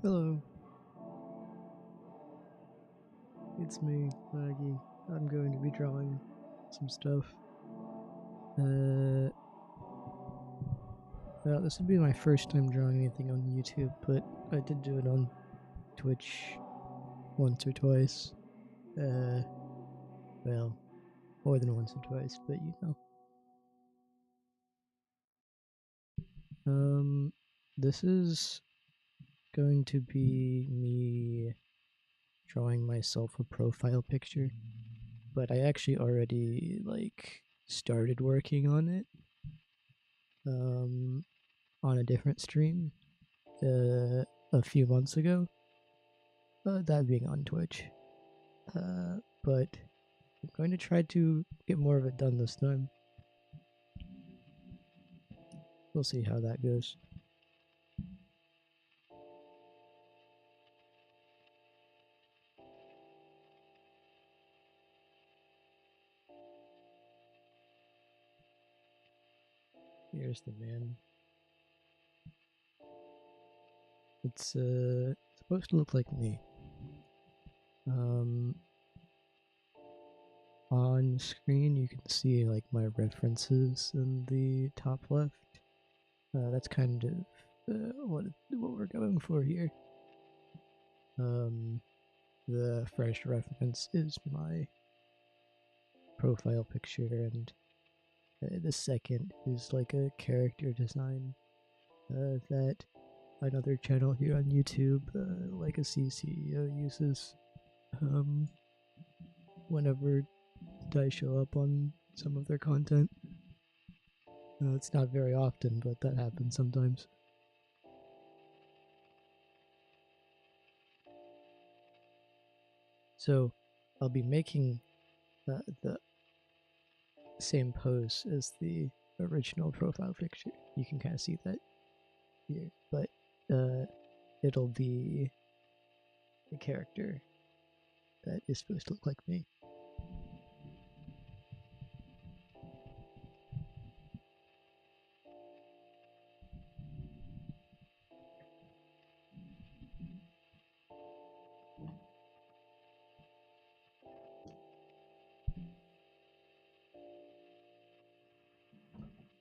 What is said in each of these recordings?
Hello, it's me, Maggie. I'm going to be drawing some stuff. Well, this would be my first time drawing anything on YouTube, but I did do it on Twitch once or twice. Well, more than once or twice, but you know. This is going to be me drawing myself a profile picture, but I actually already, started working on it, on a different stream, a few months ago, that being on Twitch. But I'm going to try to get more of it done this time. We'll see how that goes. Here's the man. It's supposed to look like me. On screen you can see like my references in the top left. That's kind of what we're going for here. The first reference is my profile picture, and the second is like a character design that another channel here on YouTube, Legacy CEO, uses whenever I show up on some of their content. It's not very often, but that happens sometimes. So I'll be making the same pose as the original profile picture. You can kind of see that here, but it'll be a character that is supposed to look like me.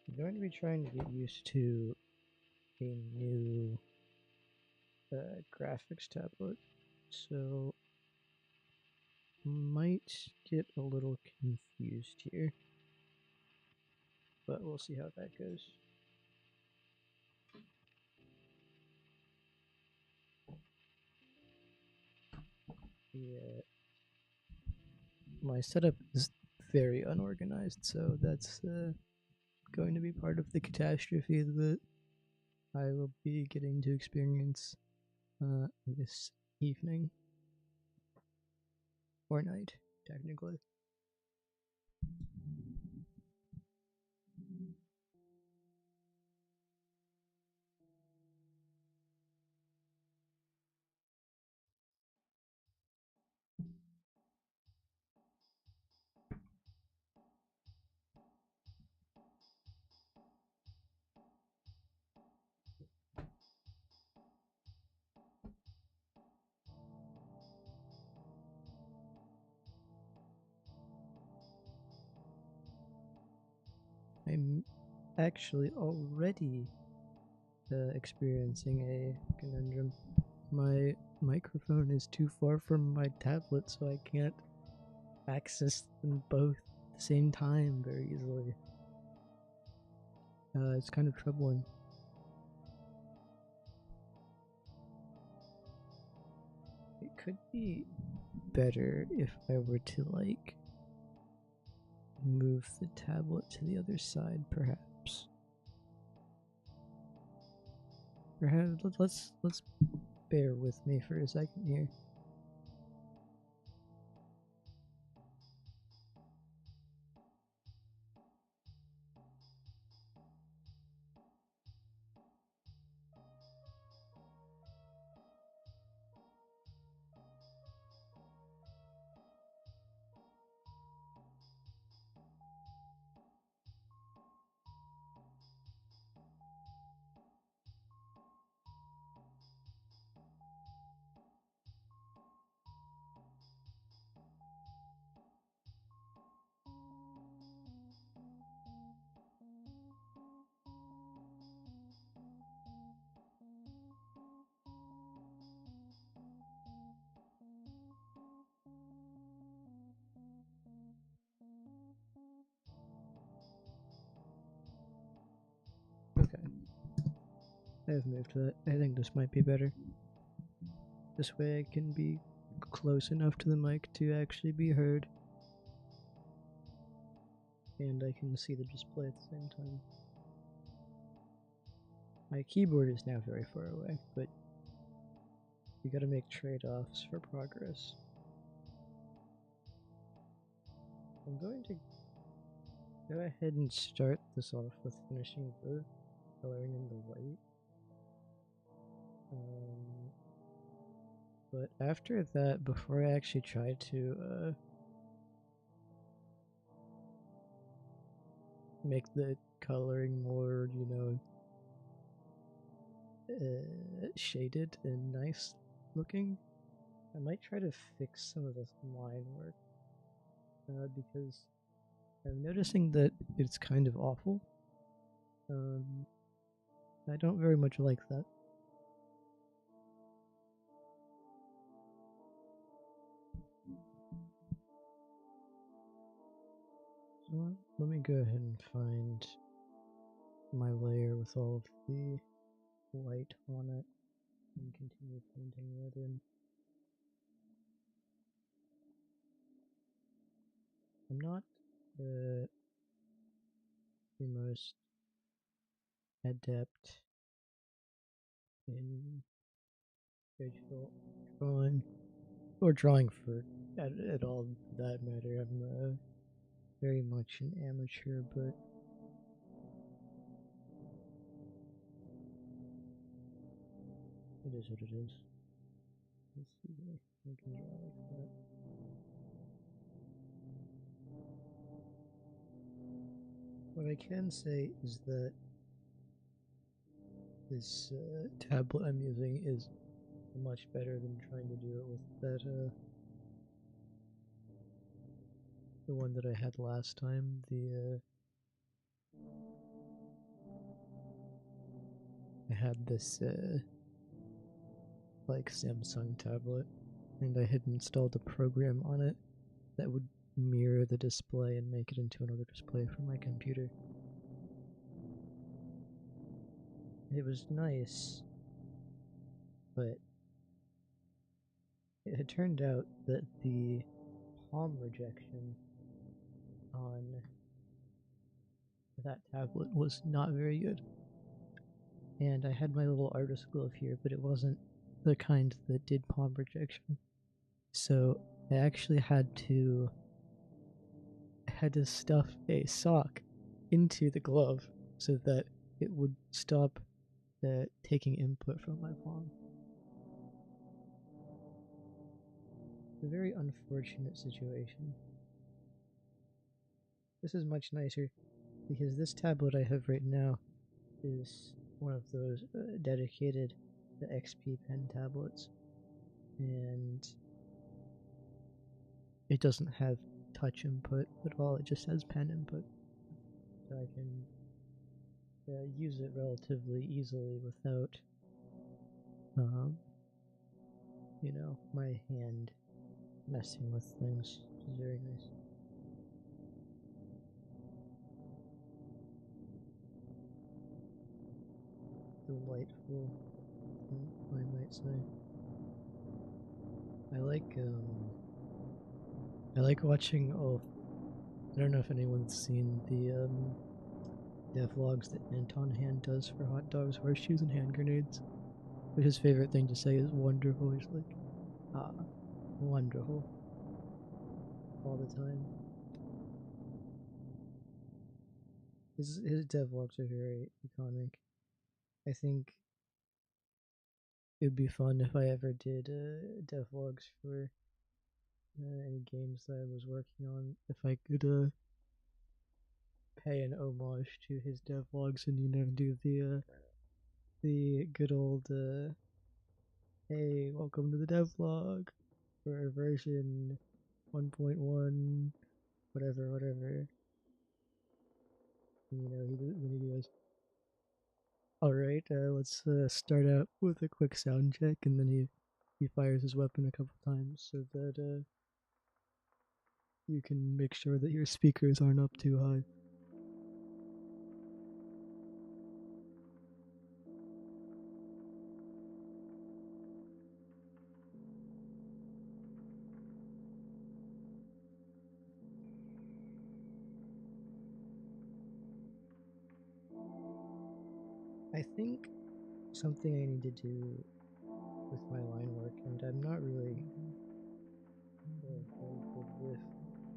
I'm going to be trying to get used to a new graphics tablet, so might get a little confused here, but we'll see how that goes. Yeah, my setup is very unorganized, so that's going to be part of the catastrophe that I will be getting to experience this evening or night, technically. I'm actually already experiencing a conundrum. My microphone is too far from my tablet, so I can't access them both at the same time very easily. It's kind of troubling. It could be better if I were to, like, move the tablet to the other side, perhaps. Perhaps let's bear with me for a second here. I've moved that. I think this might be better. This way I can be close enough to the mic to actually be heard. And I can see the display at the same time. My keyboard is now very far away, but you gotta make trade-offs for progress. I'm going to go ahead and start this off with finishing the coloring in the white. But after that, before I actually try to make the coloring more, shaded and nice looking, I might try to fix some of this line work, because I'm noticing that it's kind of awful. I don't very much like that. So let me go ahead and find my layer with all of the white on it and continue painting that in. I'm not the most adept in visual drawing, or drawing for at all for that matter. I'm very much an amateur, but it is what it is. Let's see here. I can draw like that. What I can say is that this tablet I'm using is much better than trying to do it with that the one that I had last time. I had this like Samsung tablet, and I had installed a program on it that would mirror the display and make it into another display for my computer. It was nice, but it had turned out that the palm rejection on that tablet was not very good. And I had my little artist glove here, but it wasn't the kind that did palm rejection. So I actually had to stuff a sock into the glove so that it would stop taking input from my palm. It's a very unfortunate situation. This is much nicer because this tablet I have right now is one of those dedicated XP pen tablets, and it doesn't have touch input at all, it just has pen input. So I can use it relatively easily without, my hand messing with things, which is very nice. Delightful, I might say. I like watching. Oh, I don't know if anyone's seen the devlogs that Anton Hand does for hot dogs, horseshoes, and hand grenades. But his favorite thing to say is wonderful. He's like, wonderful, all the time. His devlogs are very iconic. I think it'd be fun if I ever did devlogs for any games that I was working on. If I could pay an homage to his devlogs and do the good old hey, welcome to the devlog for version 1.1 whatever. And, he goes, alright, let's start out with a quick sound check, and then he fires his weapon a couple times so that you can make sure that your speakers aren't up too high. I think something I need to do with my line work, and I'm not really very good with.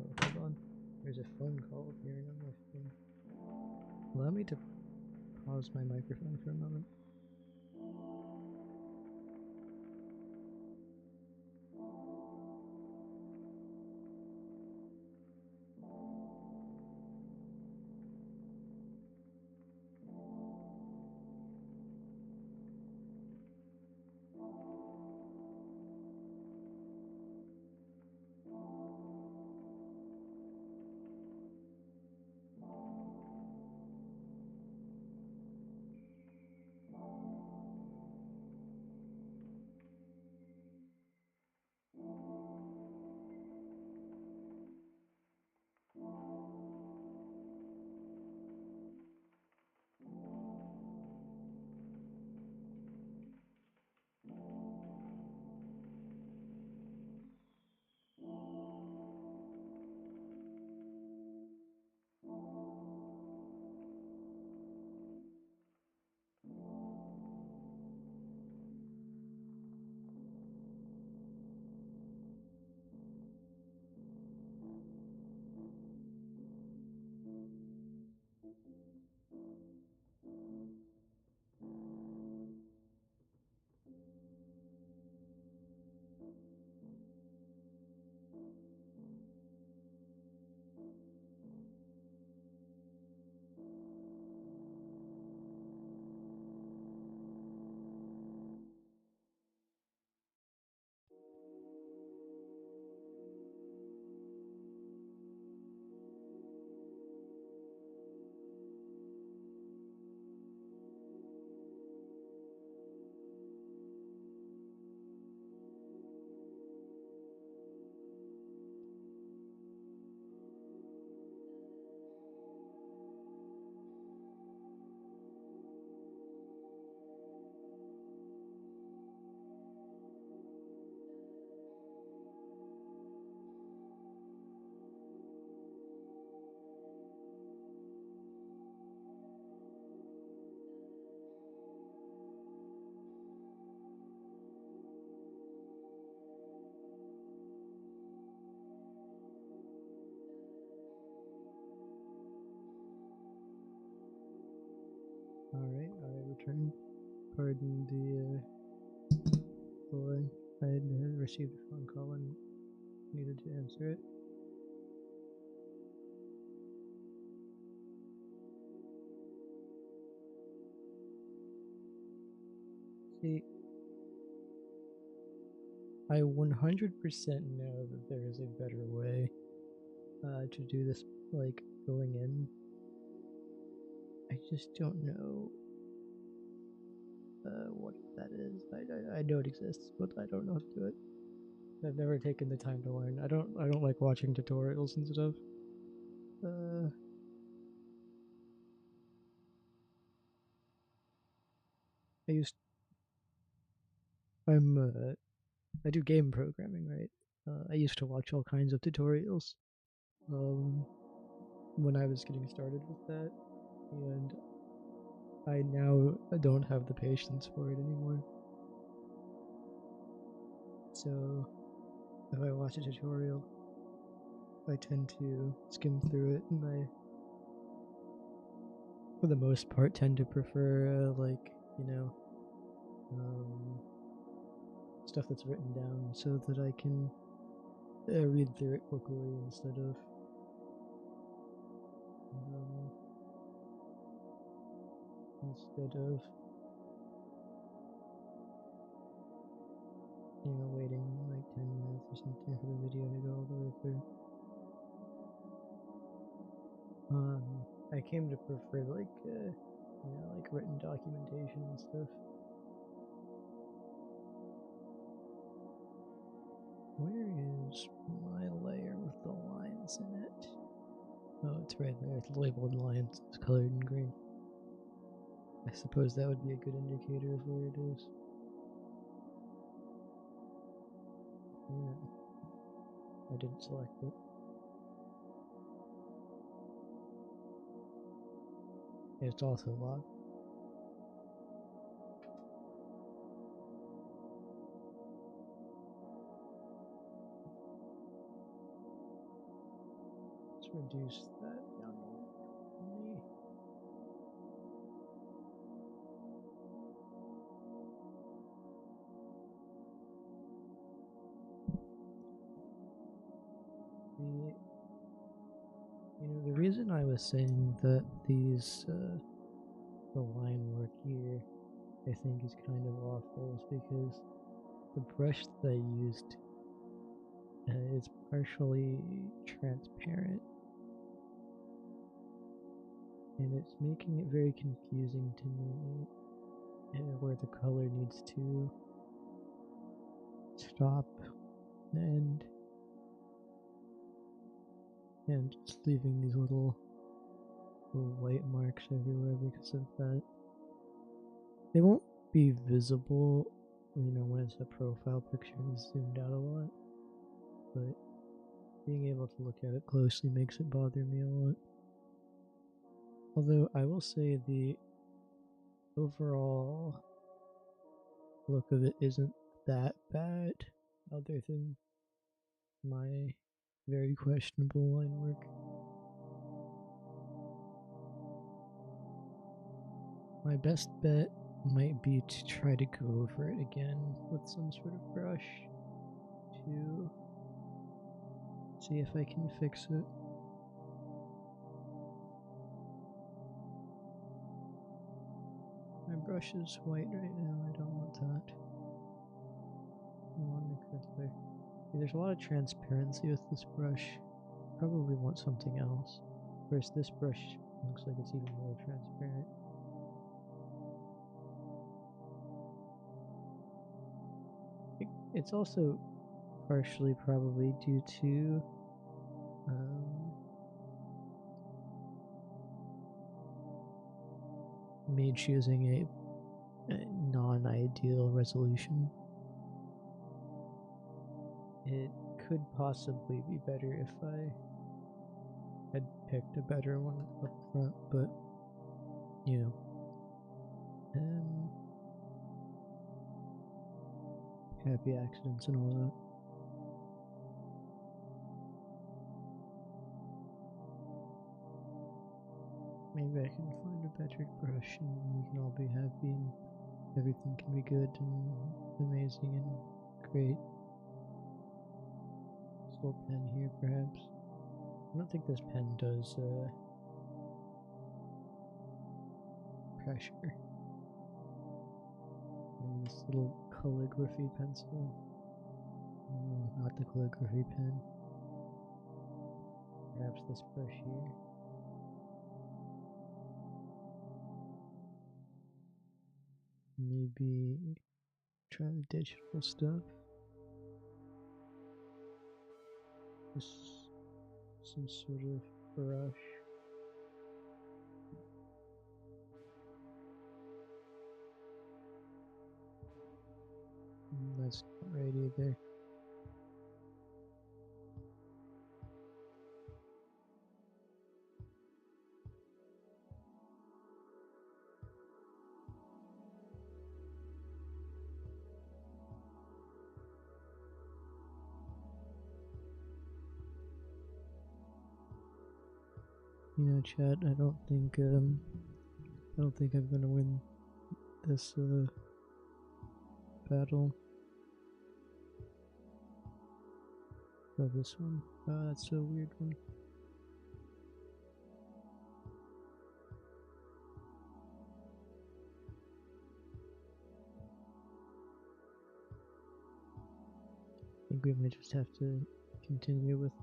Oh, hold on. There's a phone call appearing on my phone. Allow me to pause my microphone for a moment. Alright, I returned. Pardon the delay. I had received a phone call and needed to answer it. See, I 100% know that there is a better way to do this, like, going in. I just don't know what that is. I know it exists, but I don't know how to do it. I've never taken the time to learn. I don't like watching tutorials and stuff. I do game programming, right? I used to watch all kinds of tutorials when I was getting started with that, and I now don't have the patience for it anymore. So if I watch a tutorial, I tend to skim through it, and I, for the most part, tend to prefer stuff that's written down so that I can read through it quickly instead of waiting like 10 minutes or something for the video to go all the way through. I came to prefer like written documentation and stuff. Where is my layer with the lines in it? Oh, it's right there. It's labeled lines. It's colored in green. I suppose that would be a good indicator of where it is. I didn't select it. It's also locked. Let's reduce that down a little. The reason I was saying that these the line work here I think is kind of awful is because the brush that I used is partially transparent, and it's making it very confusing to me where the color needs to stop and end, and just leaving these little white marks everywhere because of that. They won't be visible, when it's a profile picture and zoomed out a lot, but being able to look at it closely makes it bother me a lot. Although I will say the overall look of it isn't that bad, other than my very questionable line work. My best bet might be to try to go over it again with some sort of brush to see if I can fix it. My brush is white right now, I don't want that. I want the color. There's a lot of transparency with this brush. Probably want something else. Whereas this brush looks like it's even more transparent. It's also partially probably due to me choosing a non-ideal resolution. It could possibly be better if I had picked a better one up front, but happy accidents and all that. Maybe I can find a better brush and we can all be happy and everything can be good and amazing and great. This little pen here, perhaps. I don't think this pen does pressure. And this little calligraphy pencil. Not the calligraphy pen. Perhaps this brush here. Maybe try the digital stuff. Just some sort of brush. That's not right either. Chat, I don't think I'm gonna win this battle. Oh, this one. That's a weird one. I think we might just have to continue with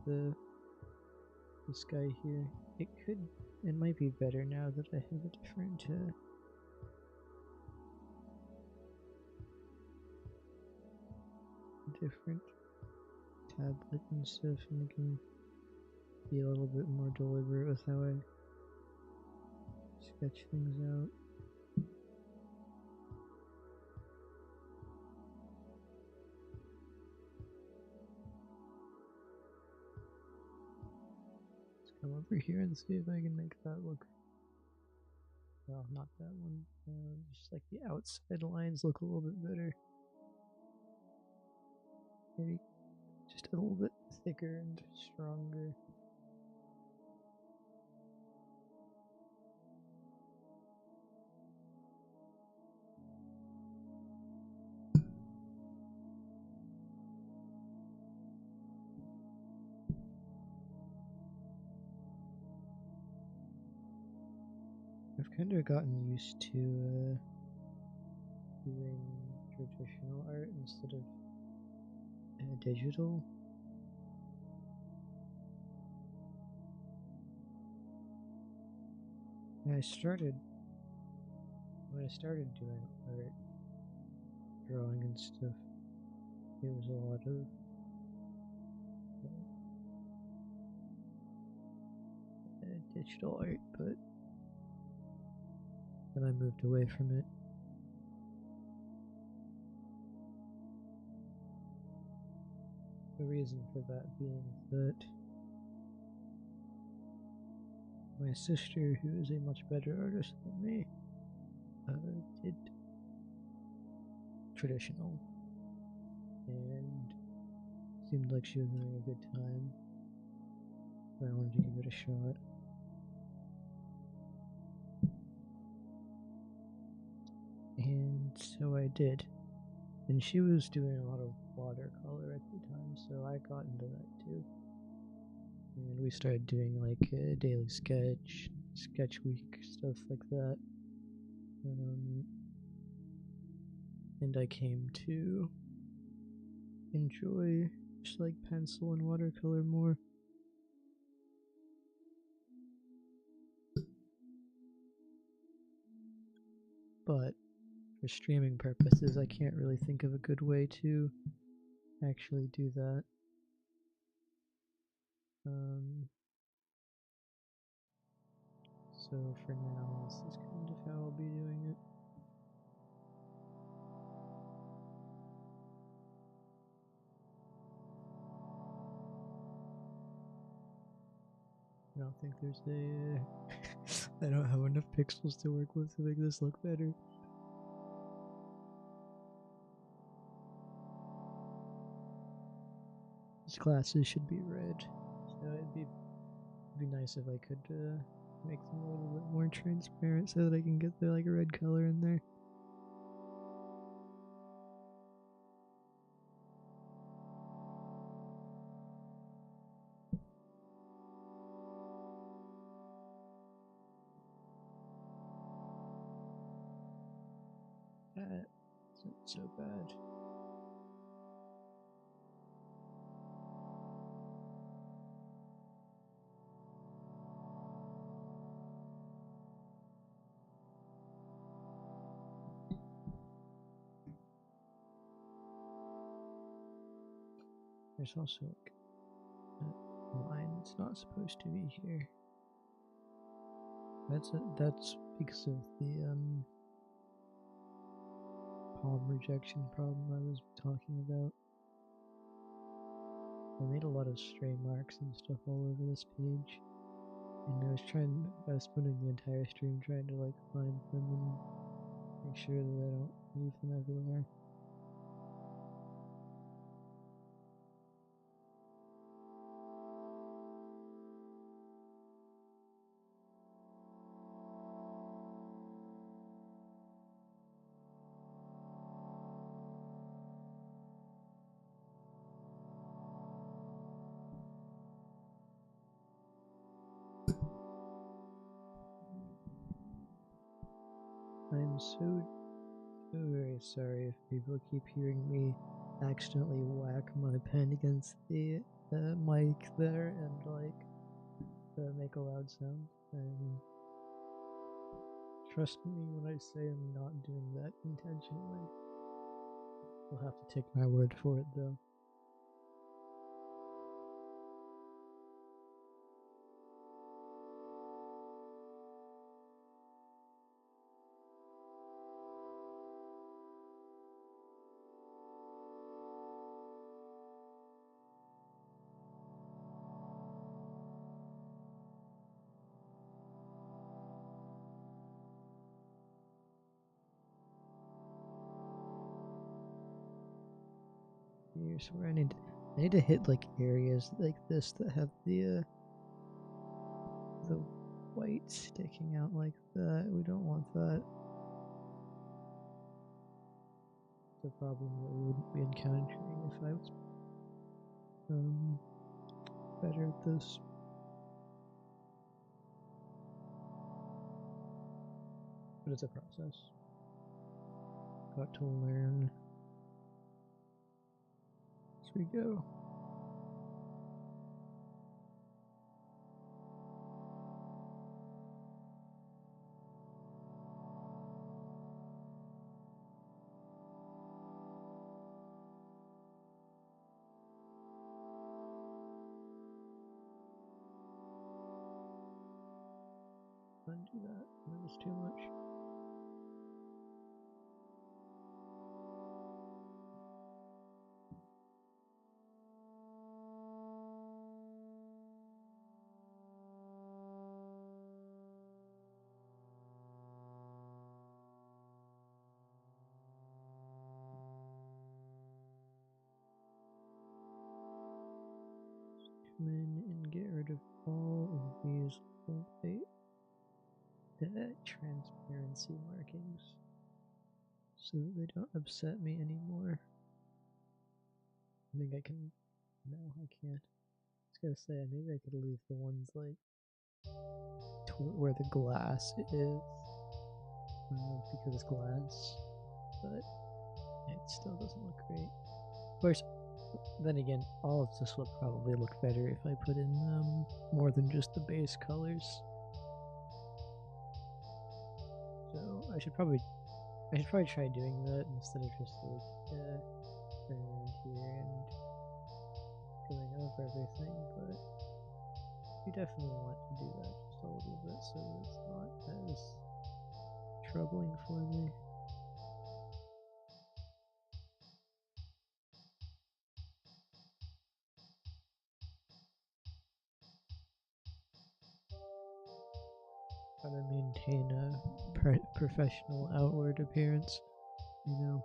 this guy here. It might be better now that I have a different tablet and stuff, and I can be a little bit more deliberate with how I sketch things out. Let's come over here and see if I can make that look. Well, not that one. Just like the outside lines look a little bit better. Maybe just a little bit thicker and stronger. kind of gotten used to doing traditional art instead of digital. When I started doing art, drawing and stuff, it was a lot of digital art, but then I moved away from it. The reason for that being that my sister, who is a much better artist than me, did traditional and seemed like she was having a good time. I wanted to give it a shot. And so I did. And she was doing a lot of watercolor at the time, so I got into that too. And we started doing like a daily sketch week, stuff like that. And I came to enjoy just like pencil and watercolor more. But for streaming purposes, I can't really think of a good way to actually do that. So for now, this is kind of how I'll be doing it. I don't think there's a... I don't have enough pixels to work with to make this look better. These glasses should be red, so it'd be nice if I could make them a little bit more transparent so that I can get the like red color in there. That isn't so bad. There's also like a line that's not supposed to be here. That's because of the palm rejection problem I was talking about. I made a lot of stray marks and stuff all over this page, and I was spending the entire stream trying to like find them and make sure that I don't leave them everywhere. I'm so very sorry if people keep hearing me accidentally whack my pen against the mic there and like make a loud sound. Trust me when I say I'm not doing that intentionally. You'll have to take my word for it though. Here's where I need to hit like areas like this that have the white sticking out like that. We don't want that. It's a problem that we wouldn't be encountering if I was better at this. But it's a process. Got to learn as we go. Undo that. That was too much. Come in and get rid of all of these transparency markings so that they don't upset me anymore. I think I can. No, I can't. I was gonna say, maybe I could leave the ones like where the glass is because it's glass, but it still doesn't look great. Of course, then again, all of this will probably look better if I put in more than just the base colors. So I should probably try doing that instead of just like around here and going over everything. But you definitely want to do that just a little bit so that it's not as troubling for me. How to maintain a professional outward appearance, you know.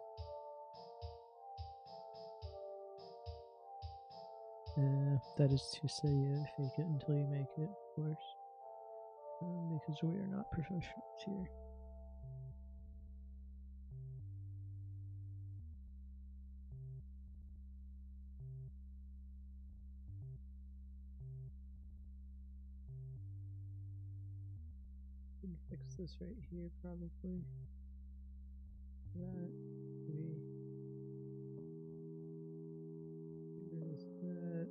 That is to say, fake it until you make it, of course. Because we are not professionals here. Can fix this right here, probably. That, maybe. There's that.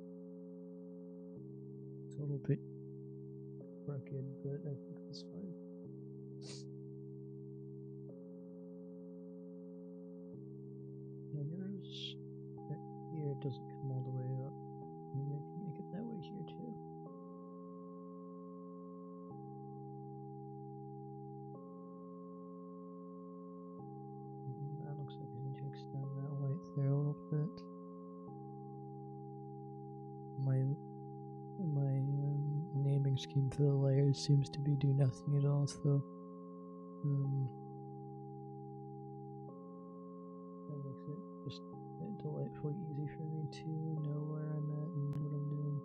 It's a little bit crooked, but I think that's fine. And yours, right here, it doesn't come all the way up. Maybe I can make it that way here too. That looks like I need to extend that white there a little bit. My naming scheme for the layers seems to be do nothing at all, so that makes it just delightfully easy for me to know where I'm at and what I'm doing.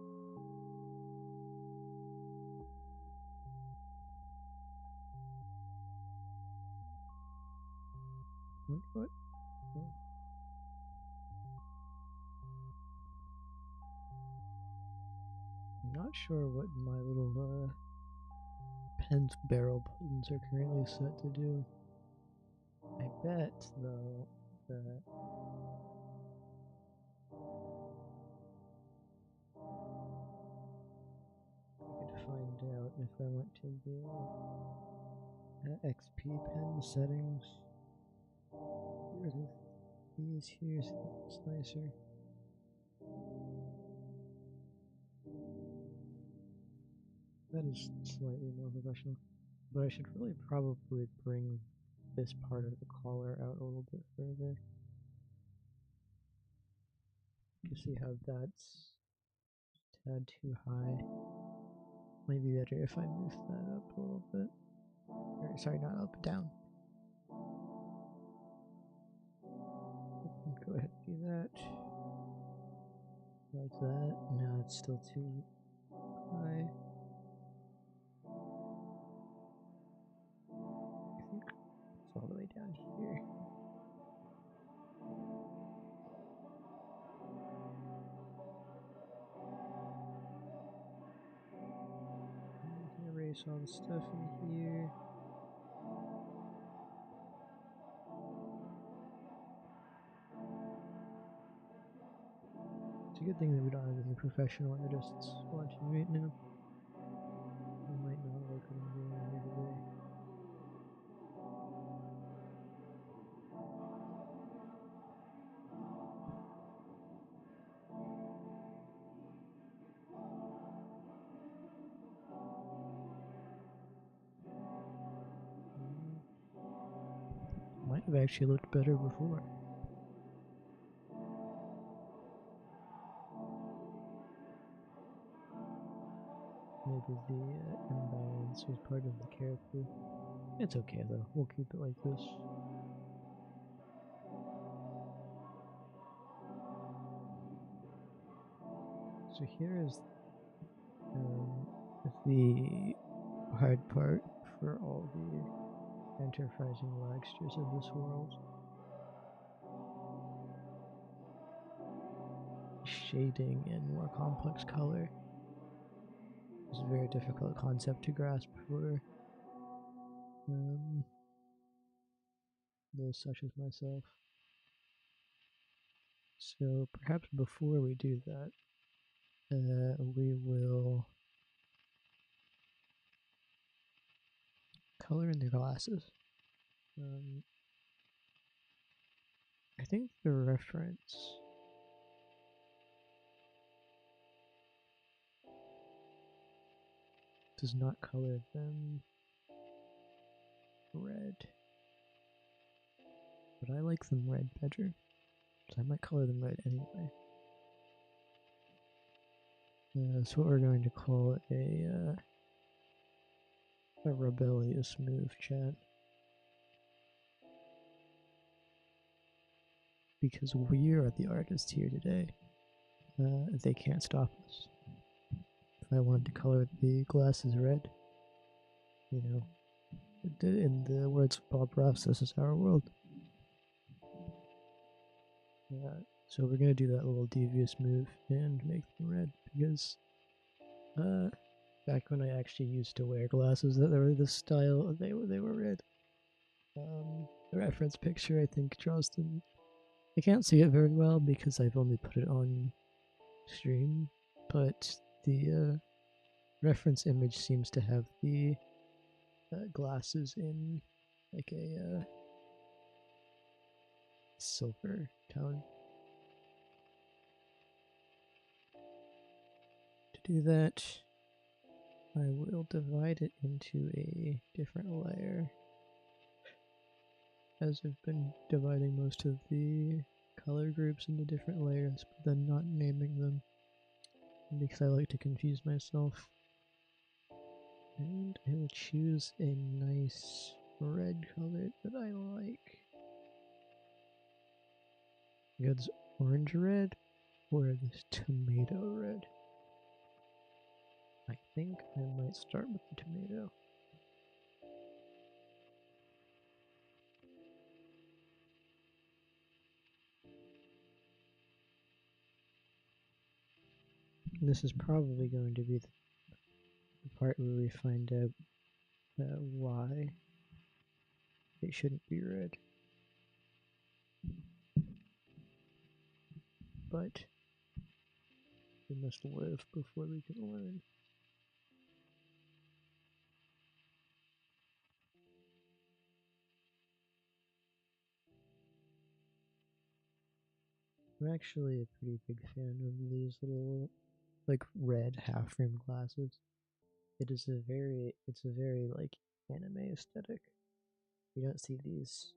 What? Oh. I'm not sure what my little pen's barrel buttons are currently set to do. I bet, though, that I could find out if I went to the XP pen settings. Get rid of these here so it's nicer. That is slightly more professional, but I should really probably bring this part of the collar out a little bit further. You can see how that's a tad too high. Might be better if I move that up a little bit. Or, sorry, not up, down. Go ahead and do that. Like that. No, it's still too high. I think it's all the way down here. I can erase all the stuff in here. a good thing that we don't have any professional artists watching right now. They might not like what I'm doing here today. Might have actually looked better before. Maybe the imbalance was part of the character. It's okay though, we'll keep it like this. So here is the hard part for all the enterprising lagsters of this world. Shading in more complex color is a very difficult concept to grasp for those such as myself. So perhaps before we do that, we will color in the glasses. I think the reference does not color them red, but I like them red better, so I might color them red anyway. That's what we're going to call a rebellious move, chat. Because we are the artists here today. They can't stop us. If I wanted to color the glasses red, you know, in the words of Bob Ross, this is our world. So we're gonna do that little devious move and make them red because back when I actually used to wear glasses that were this style, they were red. The reference picture I think draws them. I can't see it very well because I've only put it on stream, but the reference image seems to have the glasses in like a silver tone. To do that, I will divide it into a different layer, as I've been dividing most of the color groups into different layers, but then not naming them, because I like to confuse myself. And I will choose a nice red color that I like. It's orange red or this tomato red. I think I might start with the tomato. This is probably going to be the part where we find out why it shouldn't be red. But we must live before we can learn. I'm actually a pretty big fan of these little, like, red half-frame glasses. It's a very like anime aesthetic. You don't see these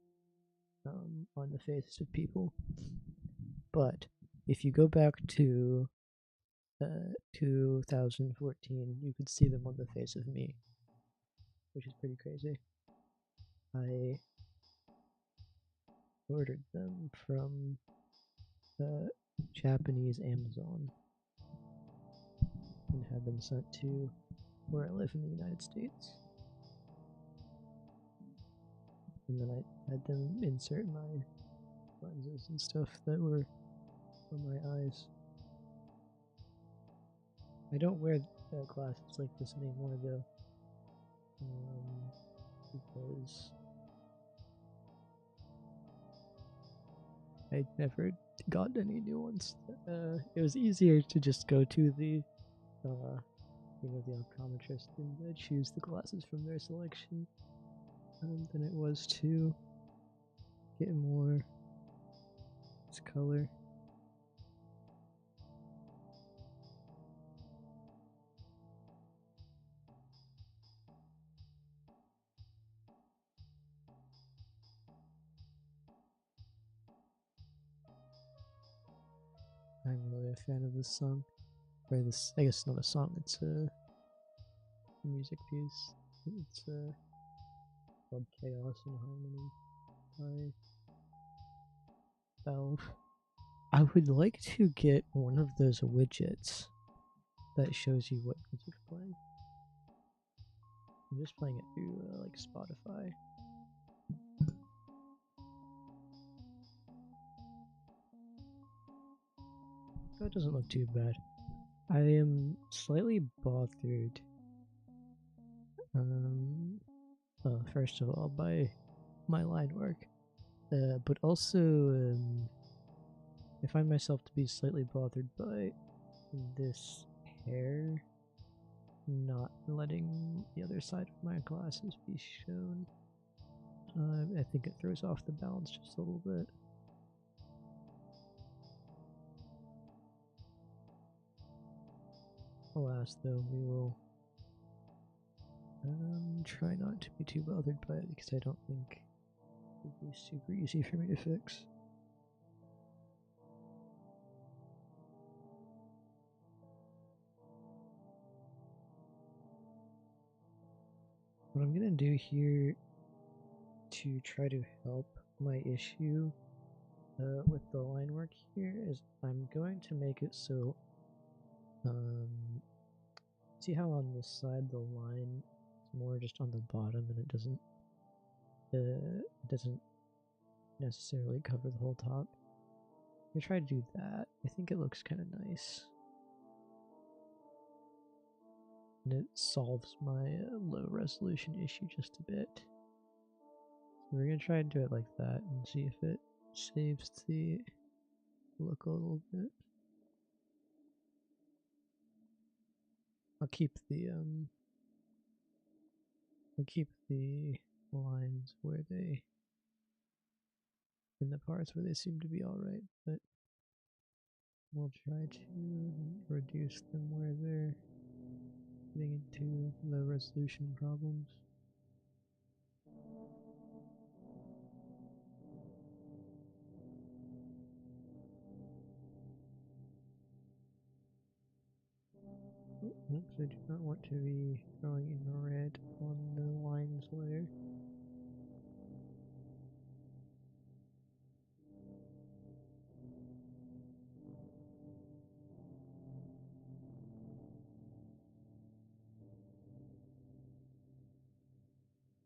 on the faces of people. But if you go back to 2014, you could see them on the face of me, which is pretty crazy. I ordered them from Japanese Amazon and had them sent to where I live in the United States. And then I had them insert my lenses and stuff that were for my eyes. I don't wear glasses like this anymore though, because I never got any new ones. It was easier to just go to the the optometrist and choose the glasses from their selection than it was to get more this color. I'm really a fan of this song. Or this, I guess not a song, it's a music piece. It's called Chaos and Harmony by Valve. I would like to get one of those widgets that shows you what music's playing. I'm just playing it through like Spotify. That doesn't look too bad. I am slightly bothered. First of all, by my line work, but also I find myself to be slightly bothered by this hair not letting the other side of my glasses be shown. I think it throws off the balance just a little bit. Alas, though, we will try not to be too bothered by it because I don't think it would be super easy for me to fix. What I'm gonna do here to try to help my issue with the line work here is I'm going to make it so see how on this side the line is more just on the bottom and it doesn't necessarily cover the whole top. I'm gonna try to do that. I think it looks kind of nice. And it solves my low resolution issue just a bit. So we're gonna try and do it like that and see if it saves the look a little bit. I'll keep the lines where they in the parts where they seem to be alright, but we'll try to reduce them where they're getting into low resolution problems. Oops, I do not want to be throwing in red on the lines layer.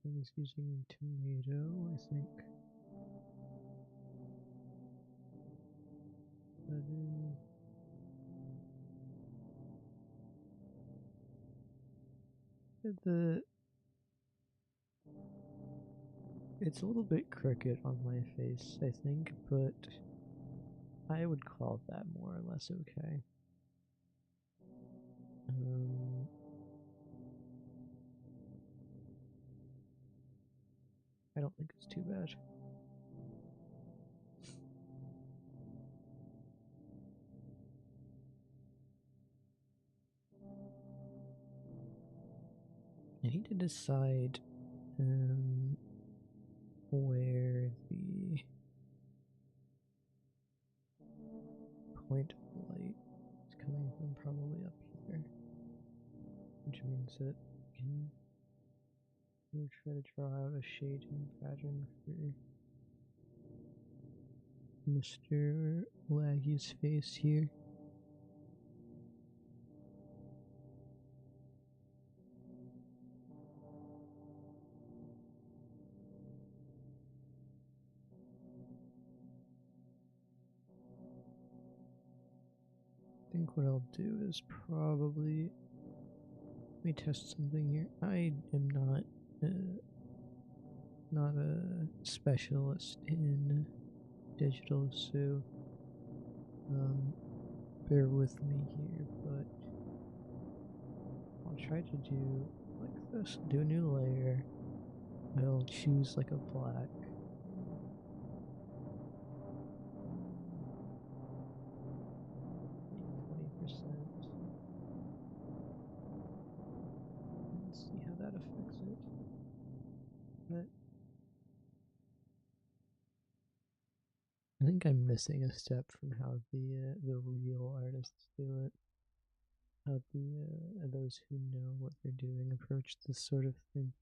I was using tomato, I think. That is... It's a little bit crooked on my face, I think, but I would call that more or less okay. I don't think it's too bad. I need to decide where the point of light is coming from, probably up here, which means that I'm going to try to draw out a shading pattern for Mr. Laggy's face here. I think what I'll do is probably, let me test something here. I am not a specialist in digital, so bear with me here, but I'll try to do like this. Do a new layer. I'll choose like a black. See how that affects it. But I think I'm missing a step from how the real artists do it. How the those who know what they're doing approach this sort of thing.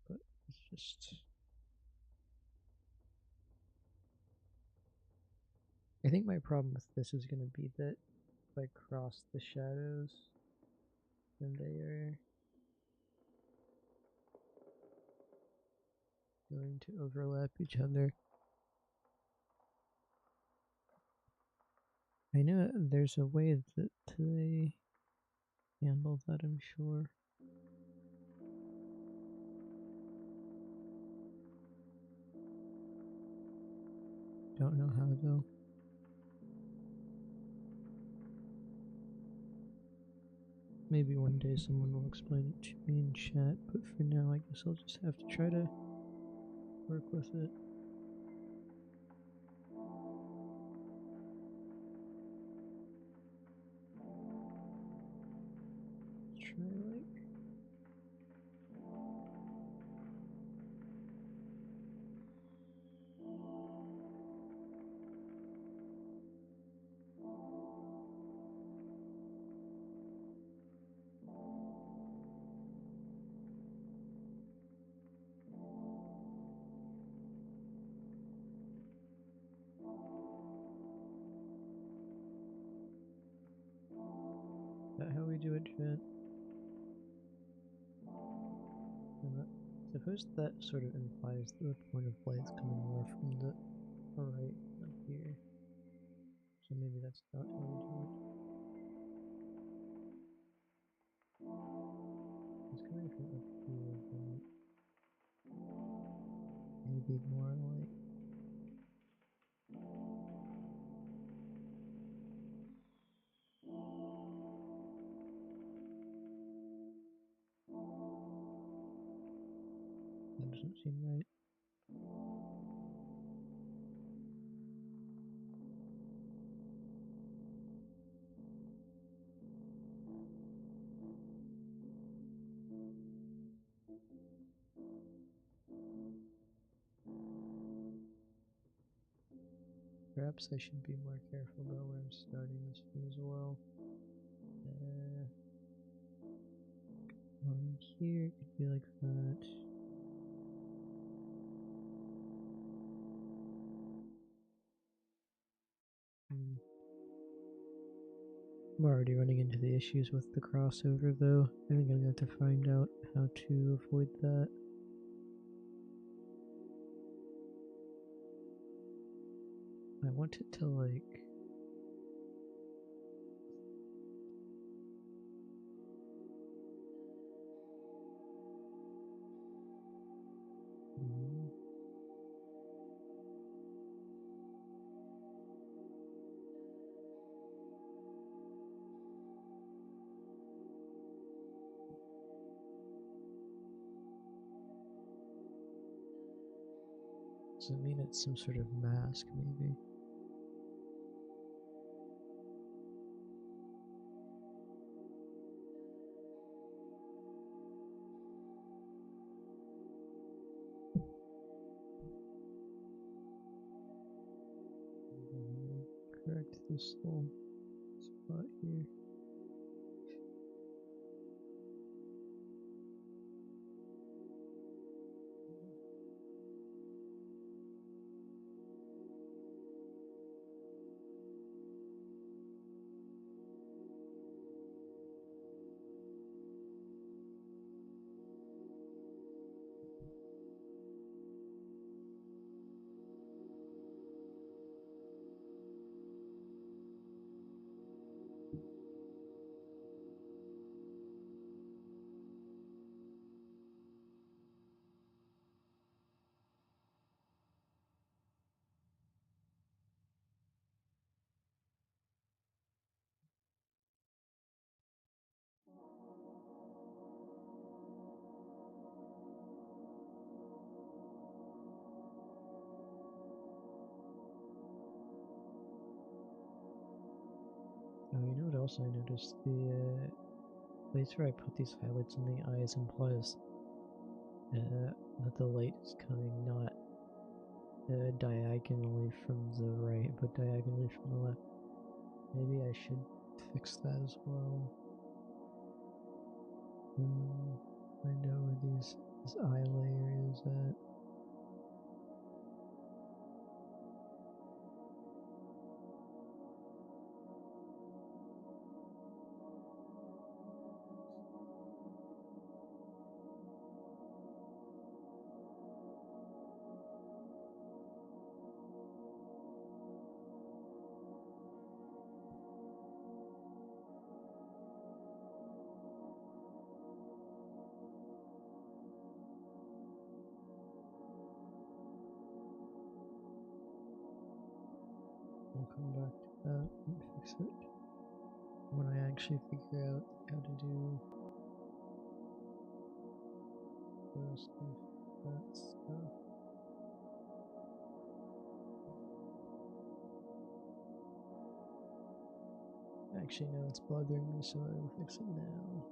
But it's just. I think my problem with this is going to be that if I cross the shadows, then they are going to overlap each other. I know there's a way that they handle that, I'm sure. Don't know how though. Maybe one day someone will explain it to me in chat, but for now I guess I'll just have to try to work with it. Try like that how we do it, chat? Suppose that sort of implies that the point of light's coming more from the right up here. So maybe that's not how we do it. It's coming from up here, but maybe more like. That doesn't seem right. Perhaps I should be more careful about where I'm starting this from as well. Here it could be like that. I'm already running into the issues with the crossover though. I think I'm going to have to find out how to avoid that. I want it to like... Does it mean it's some sort of mask, maybe? Correct this little spot here. Oh, you know what else I noticed? The place where I put these highlights on the eyes implies that the light is coming not diagonally from the right, but diagonally from the left. Maybe I should fix that as well. Find out where this eye layer is at. I'll come back to that and fix it when I actually figure out how to do the rest of that stuff. Actually, no, it's bothering me, so I will fix it now.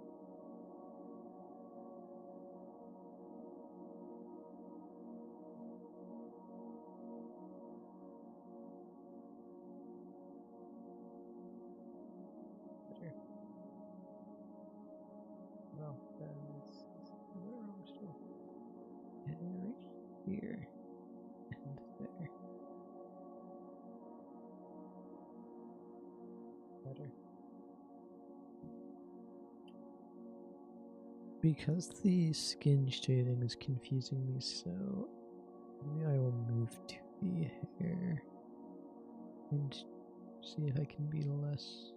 Better. Well, that's wrong still. And right here. And there. Better. Because the skin shading is confusing me, so maybe I will move to the hair and see if I can be less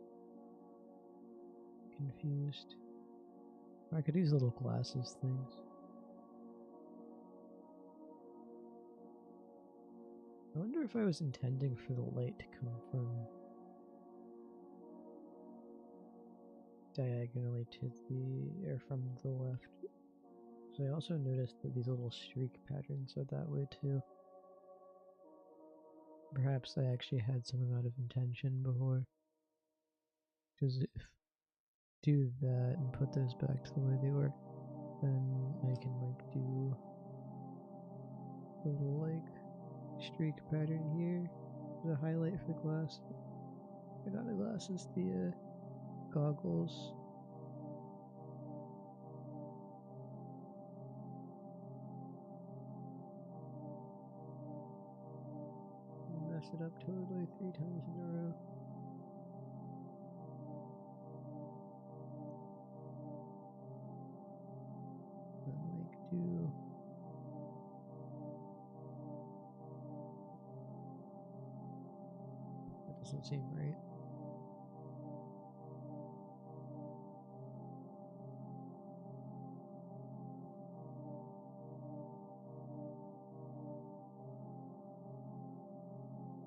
confused. Or I could use little glasses things. I wonder if I was intending for the light to come from diagonally to the, or from the left. So I also noticed that these little streak patterns are that way too. Perhaps I actually had some amount of intention before. Because if I do that and put those back to the way they were, then I can like do a little like streak pattern here. The highlight for the glass. Not the glasses, the goggles. Mess it up totally 3 times in a row. Then like do that doesn't seem right.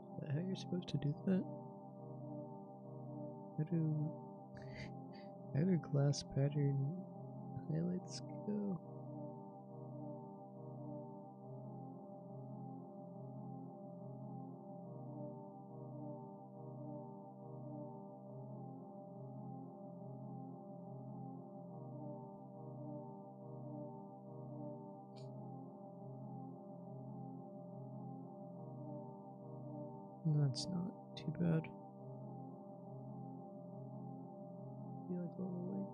Is that how you're supposed to do that? How do glass pattern highlights go? That's not too bad. I feel like a little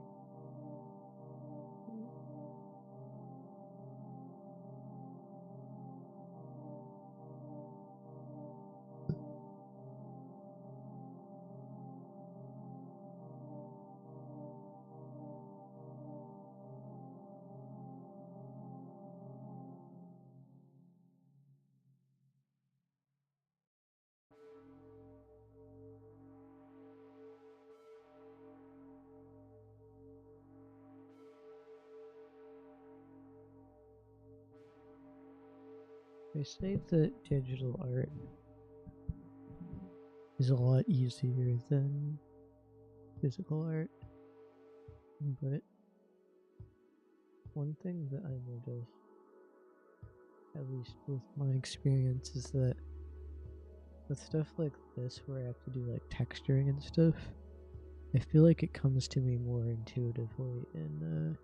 like they say that digital art is a lot easier than physical art, but one thing that I noticed, at least with my experience, is that with stuff like this where I have to do like texturing and stuff, I feel like it comes to me more intuitively in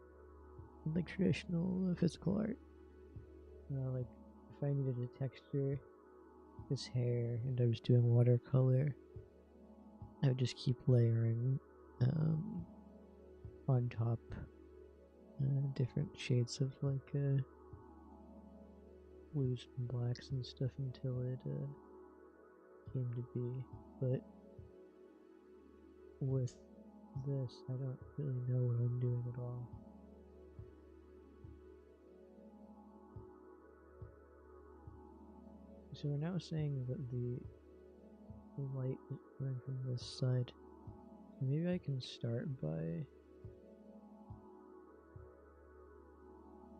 like traditional physical art. Like if I needed a texture, this hair, and I was doing watercolor, I would just keep layering on top different shades of like blues and blacks and stuff until it came to be. But with this, I don't really know what I'm doing at all. So we're now saying that the light is coming from this side. So maybe I can start by...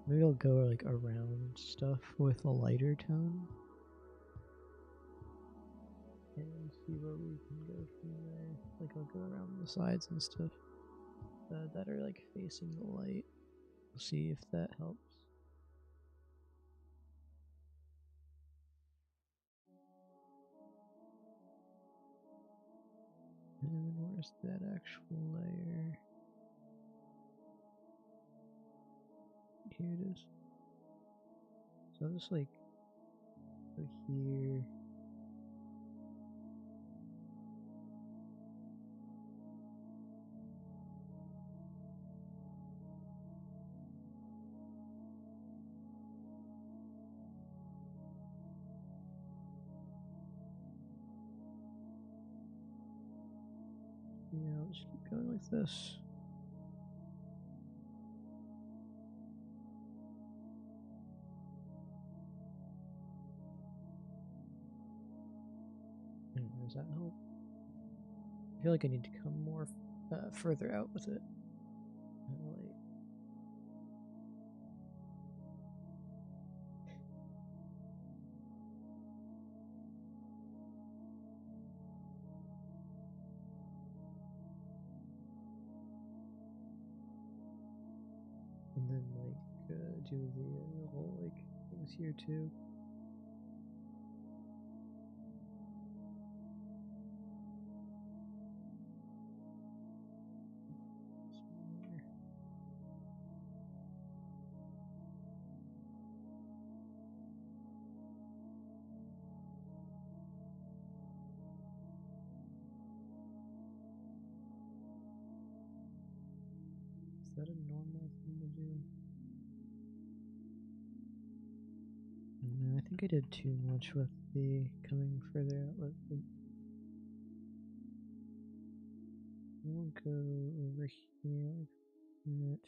Maybe I'll go like around stuff with a lighter tone. And see where we can go from there. Like I'll go around the sides and stuff that are like facing the light. We'll see if that helps. And where's that actual layer? Here it is. So I'll just like go here. Yeah, I'll just keep going like this. Does that help? I feel like I need to come more further out with it. Like, and then like do the whole like things here too. Is that a normal thing to do? No, I think I did too much with the coming further out with it. We'll go over here like that.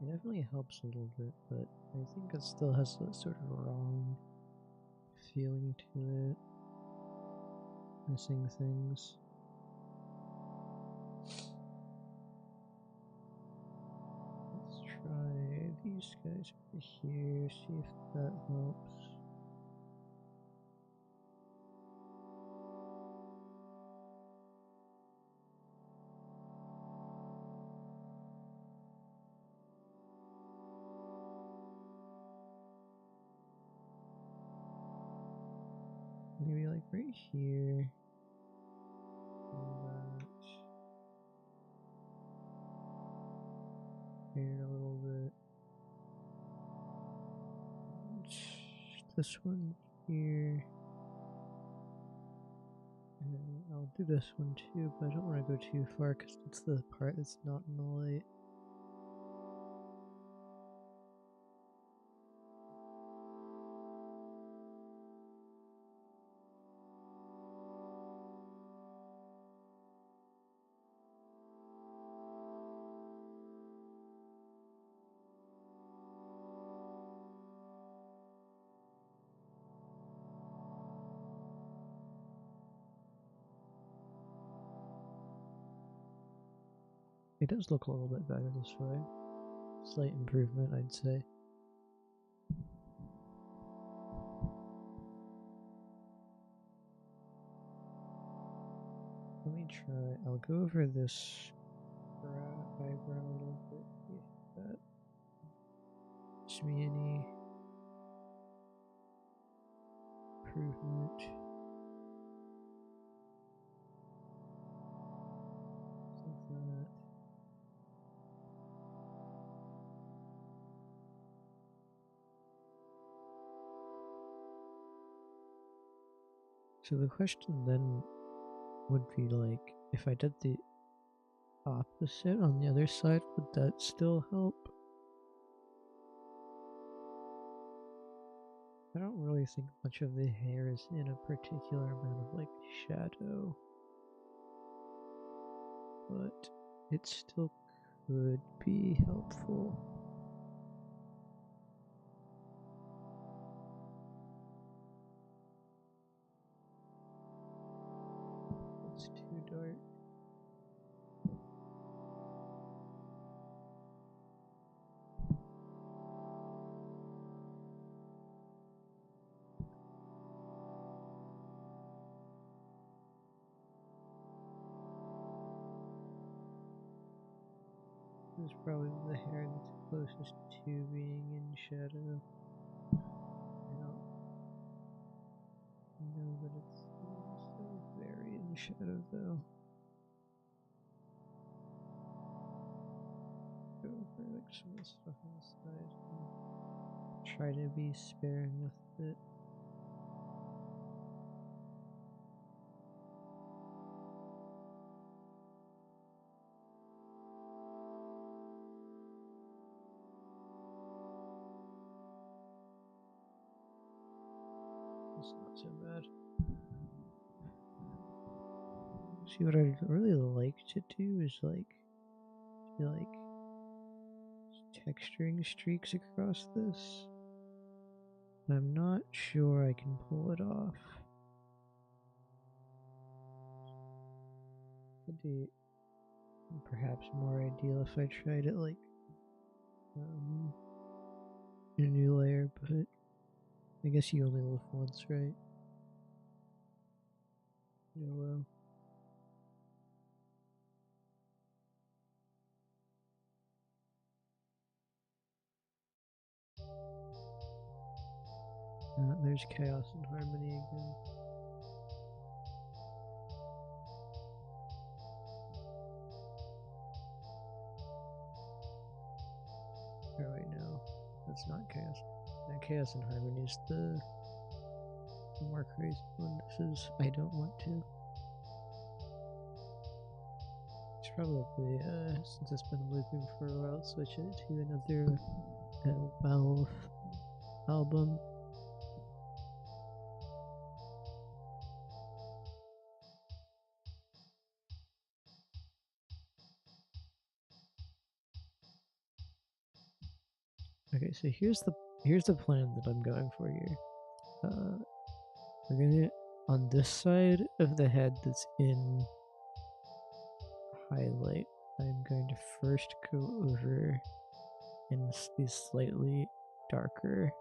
It definitely helps a little bit, but I think it still has a sort of wrong feeling to it. Missing things. Let's try these guys over here, see if that helps. Maybe like right here. And that. Here a little bit. This one here. And I'll do this one too, but I don't want to go too far because it's the part that's not in the light. It does look a little bit better this way. Slight improvement, I'd say. Let me try. I'll go over this eyebrow a little bit. If that gives me any improvement. Like that. So the question then would be like, if I did the opposite on the other side, would that still help? I don't really think much of the hair is in a particular amount of like shadow, but it still could be helpful. It's too dark. This is probably the hair that's closest to being in shadow. I don't know that it's so very in shadow though. Go over like some of the stuff on the side and try to be sparing with it. It's not so bad. See, what I'd really like to do is like texturing streaks across this. I'm not sure I can pull it off. It'd be perhaps more ideal if I tried it like in a new layer, but I guess you only live once, right? Yeah, well. There's chaos and harmony again. Oh wait, no, that's not chaos. No, chaos and harmony is the more crazy one. This is I don't want to. It's probably since it's been looping for a while, switch it to another Valve album. Okay, so here's the plan that I'm going for here. We're gonna on this side of the head that's in highlight. I'm going to first go over in these slightly darker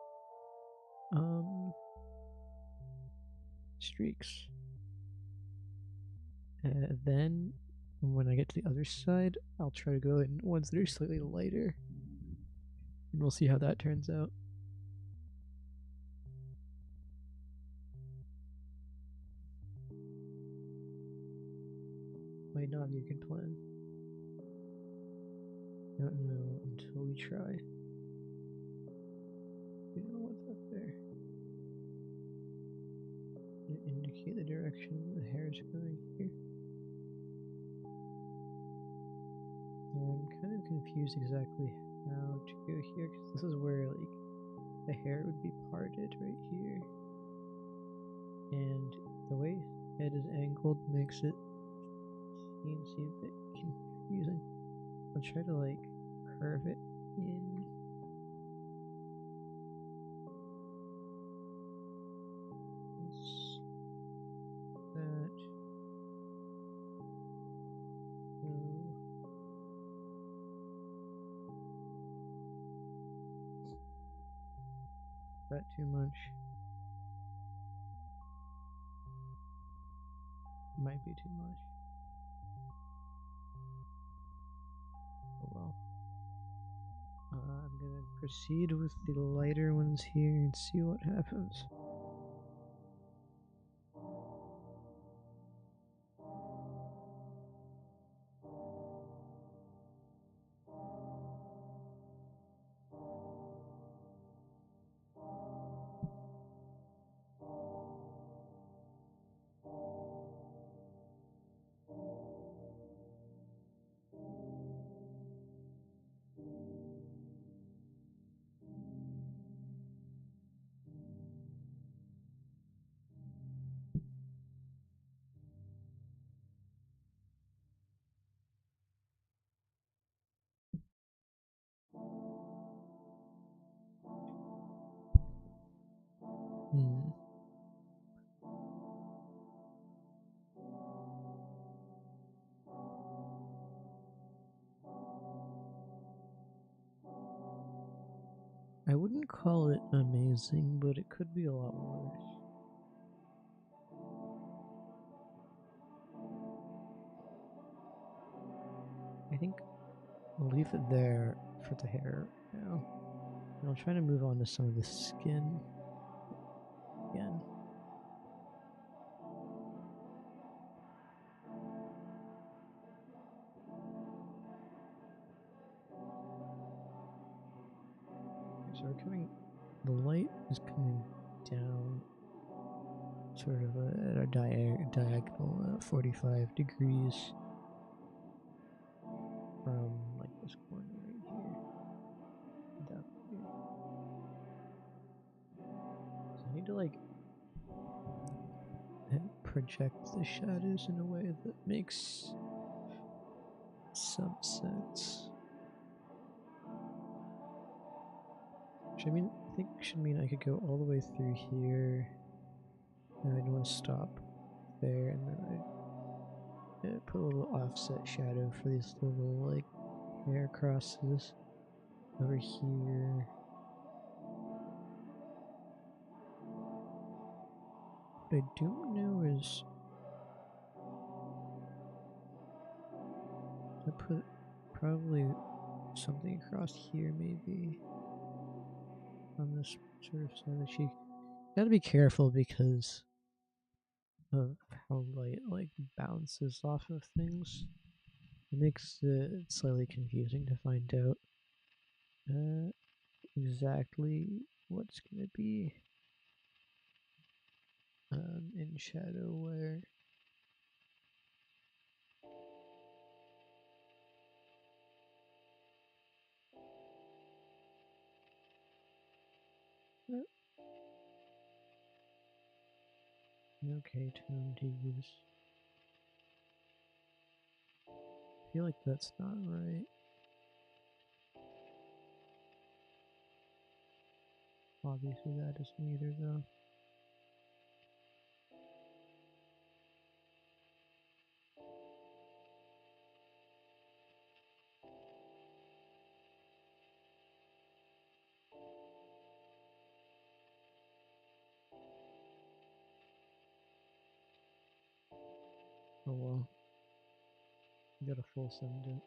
streaks. Then when I get to the other side, I'll try to go in ones that are slightly lighter. And we'll see how that turns out. Might not be a good plan. Don't know until we try. You know what's up there? Indicate the direction the hair is going here. I'm kind of confused exactly how to go here, because this is where like the hair would be parted right here, and the way head is angled makes it seem a bit confusing. I'll try to like curve it in. That. that too much? Might be too much. Oh well. I'm gonna proceed with the lighter ones here and see what happens. I wouldn't call it amazing, but it could be a lot worse. I think I'll leave it there for the hair now. And I'll try to move on to some of the skin again. So we're coming, the light is coming down sort of at a diagonal 45 degrees from like this corner right here and up here. So I need to like project the shadows in a way that makes some sense. Which I think should mean I could go all the way through here, and I'd want to stop there, and then I'd put a little offset shadow for these little like hair crosses over here. What I don't know is I put probably something across here maybe on this sort of side of the cheek. Gotta be careful because of how light like bounces off of things. It makes it slightly confusing to find out exactly what's gonna be in shadow where. Okay, tone to use. I feel like that's not right. Obviously that isn't either though. Oh well. You gotta full send it.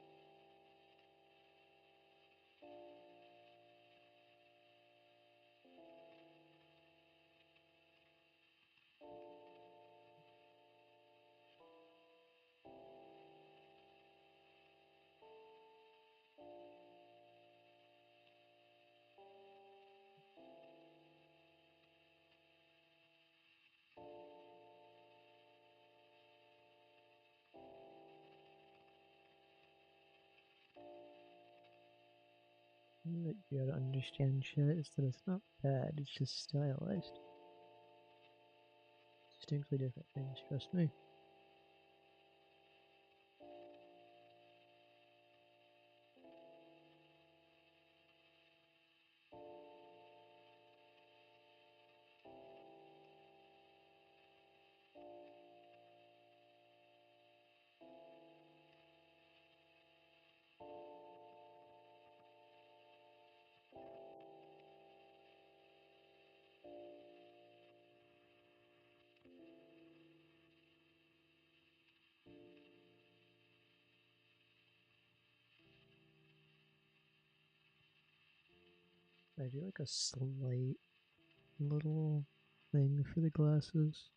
That you gotta understand, chat, is that it's not bad, it's just stylized. Distinctly different things, trust me. I do like a slight little thing for the glasses.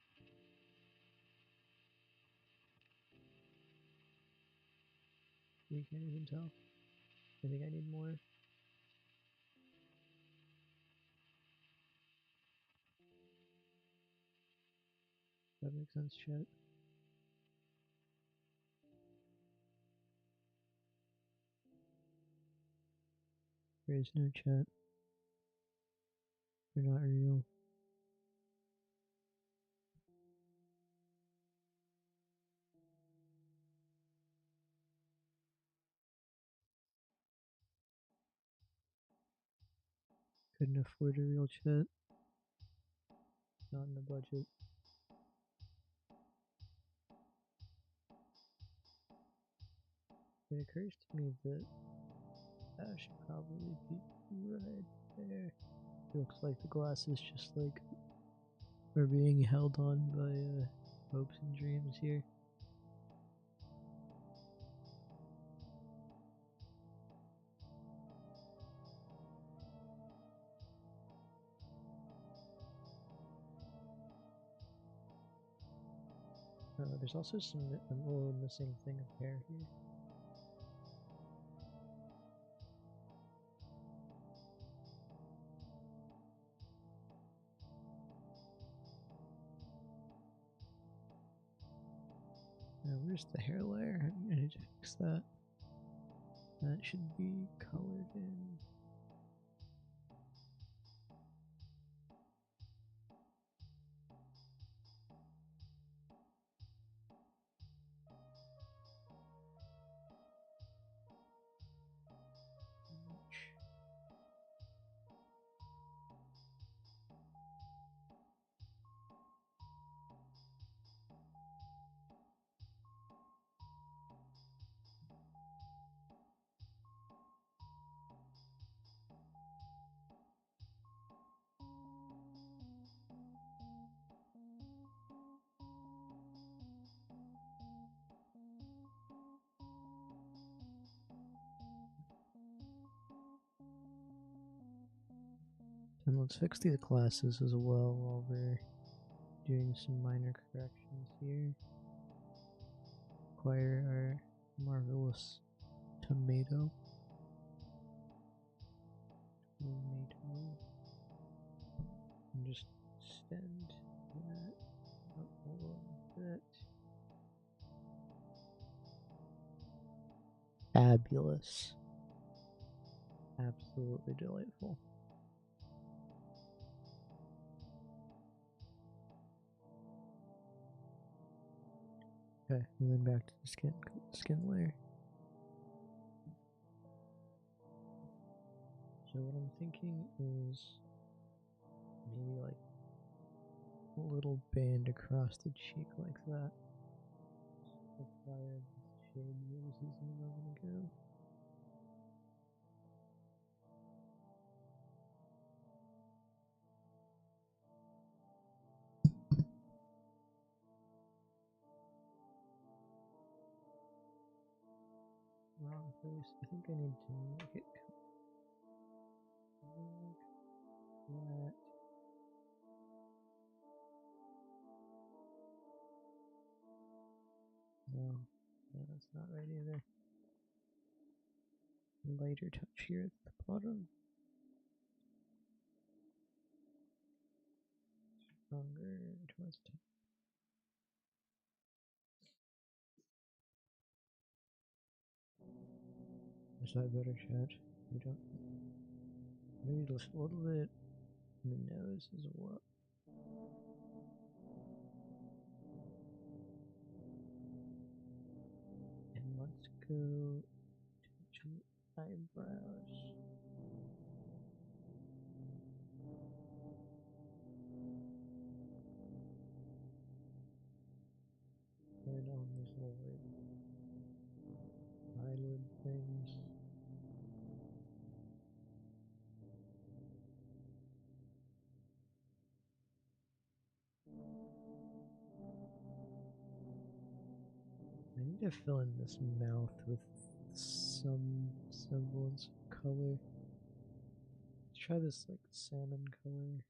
You can't even tell. I think I need more. That makes sense, chat. There is no chat. They're not real. Couldn't afford a real chat. Not in the budget. It occurs to me that that should probably be right there. It looks like the glasses just like are being held on by hopes and dreams here. There's also a little missing thing of hair here. Where's the hair layer? I need to fix that. That should be colored in. And let's fix these glasses as well while we're doing some minor corrections here. Acquire our marvelous tomato. And just extend that up a little bit. Fabulous. Absolutely delightful. Okay, and then back to the skin layer. So what I'm thinking is maybe like a little band across the cheek like that. Apply this shade we was using a moment ago. Wrong face. I think I need to make it like that. No, that's not right either. Lighter touch here at the bottom. Stronger towards the top. Is that better, chat? We don't. Maybe just a little bit in the nose as well. And let's go to the eyebrows. Right on these little eyelid things. I need to fill in this mouth with some semblance of color. Let's try this like salmon color.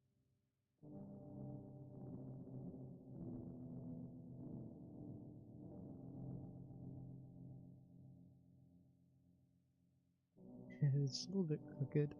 It's a little bit crooked.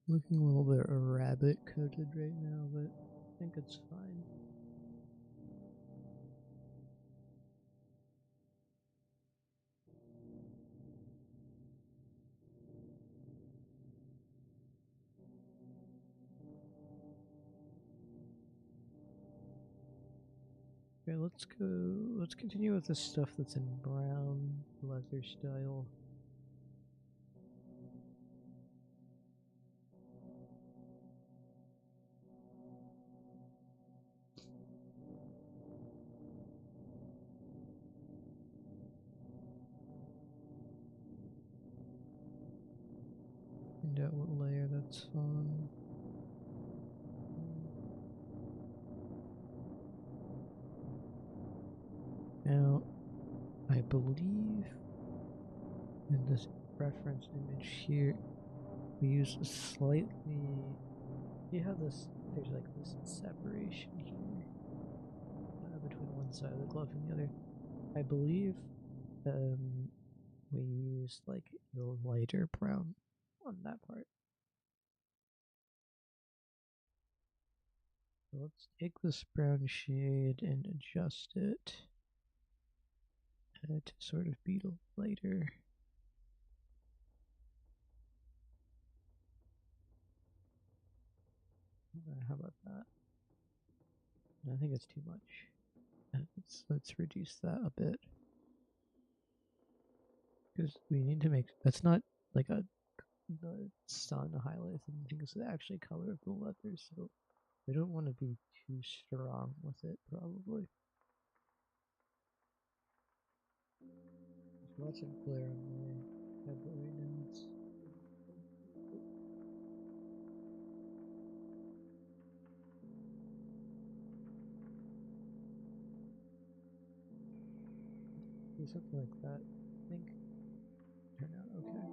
Looking a little bit rabbit coated right now, but I think it's fine. Okay, let's continue with the stuff that's in brown leather style. Find out what layer that's on. Now, I believe in this reference image here, we use a slightly. You have this. There's like this separation here between one side of the glove and the other. I believe we used like a lighter brown on that part. So let's take this brown shade and adjust it to sort of be lighter. How about that? I think it's too much. Let's reduce that a bit. Because we need to make, that's not like the sun highlights and things, it's actually color of the leather, so we don't want to be too strong with it, probably. There's lots of glare on my head right now. Do something like that, I think. Turn out okay.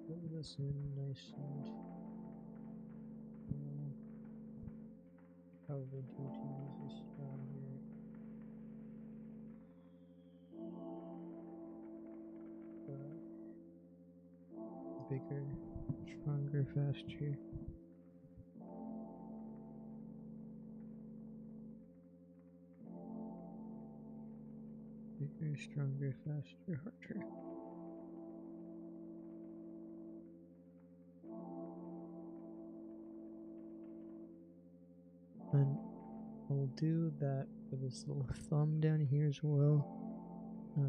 Fill this in nice and probably due to use a stronger bigger, stronger, faster. Bigger, stronger, faster, harder. And I'll do that for this little thumb down here as well,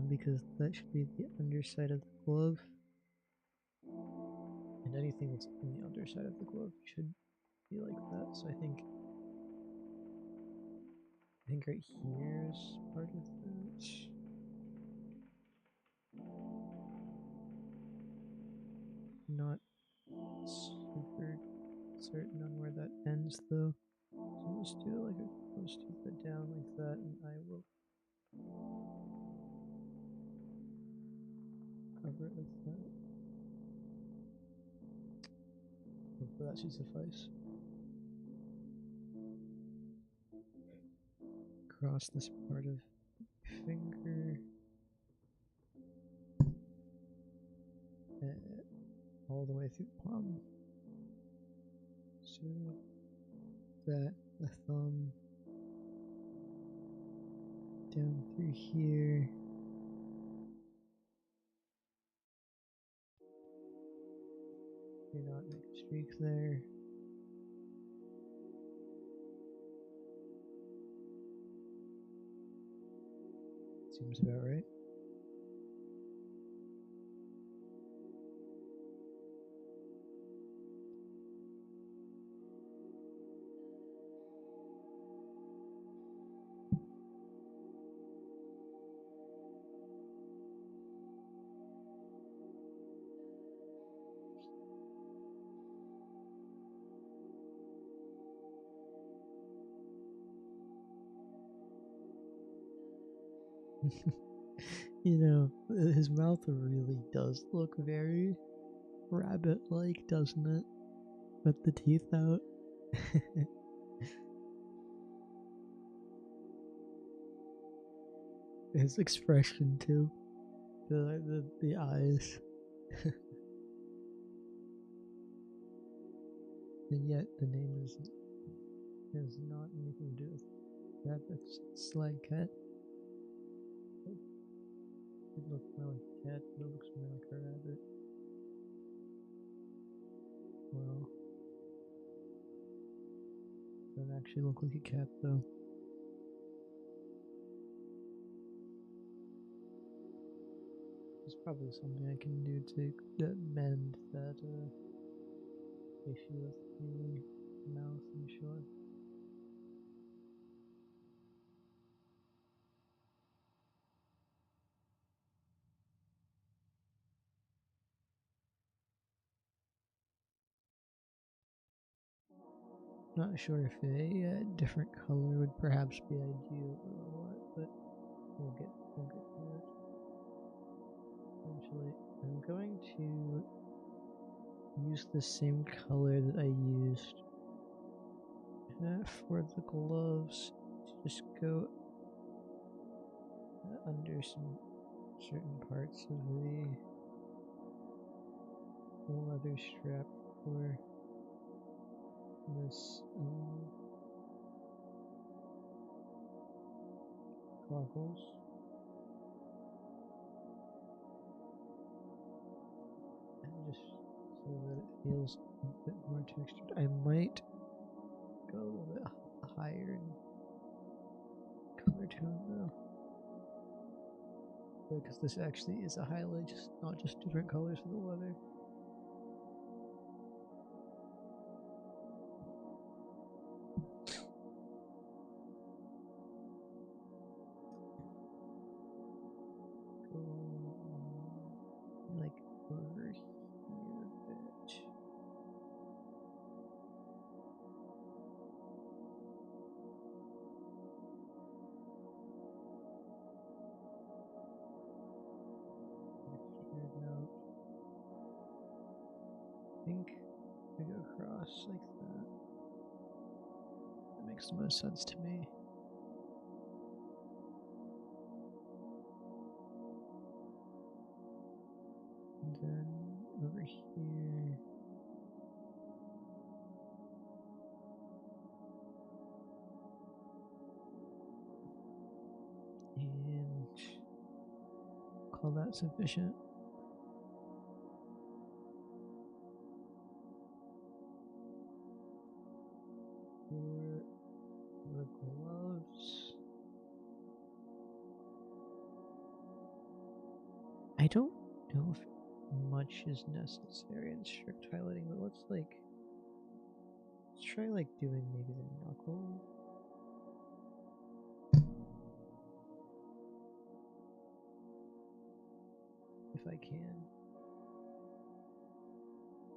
because that should be the underside of the glove. And anything that's on the underside of the glove should be like that. So I think right here is part of that. Not super certain on where that ends though. So let's do it like let's do that down like that, and I will cover it with that. Hopefully that should suffice. Cross this part of finger. All the way through the palm. So that the thumb down through here. Do not make a streak there. Seems about right. You know, his mouth really does look very rabbit-like, doesn't it? With the teeth out. His expression too. The eyes. And yet the name has not anything to do with rabbits. Slag cat. It looks more like a cat, but it looks more like a rabbit. Well, doesn't actually look like a cat though. There's probably something I can do to mend that issue with the mouth, I'm sure. Not sure if a different color would perhaps be ideal or what, but we'll get to it eventually. I'm going to use the same color that I used for the gloves. Just go under some certain parts of the leather strap for this goggles. And just so that it feels a bit more textured. I might go a little bit higher in color tone though. Because this actually is a highlight, not just different colors of the leather. Like over here a bit. I think we go across like that. That makes the most sense to me. And then over here. And call that sufficient. For the gloves, I don't know if much is necessary in strict highlighting, but let's try like doing maybe the knuckle. If I can.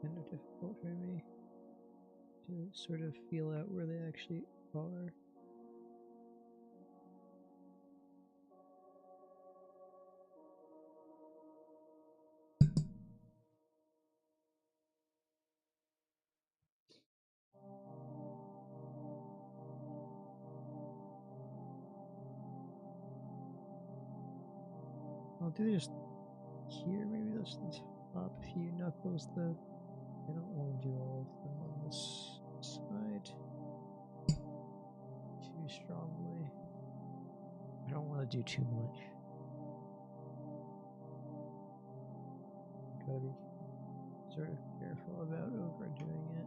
Kind of difficult for me to sort of feel out where they actually are. I'll do just here, maybe that's the top few knuckles though. I don't want to do all of them on this side too strongly. I don't want to do too much. Gotta be sort of careful about overdoing it.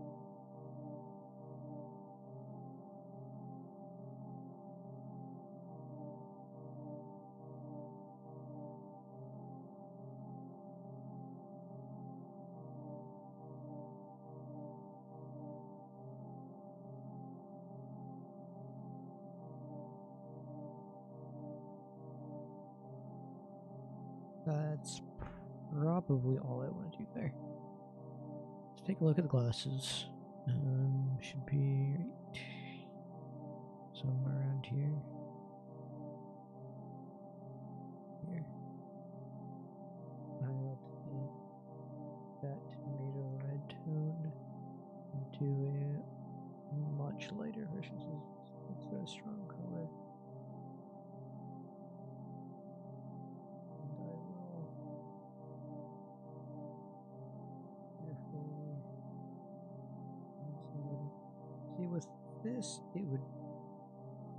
That's probably all I want to do there. Let's take a look at the glasses. Should be right somewhere around here. to a much lighter version. It's a strong color. And I will carefully see with this, it would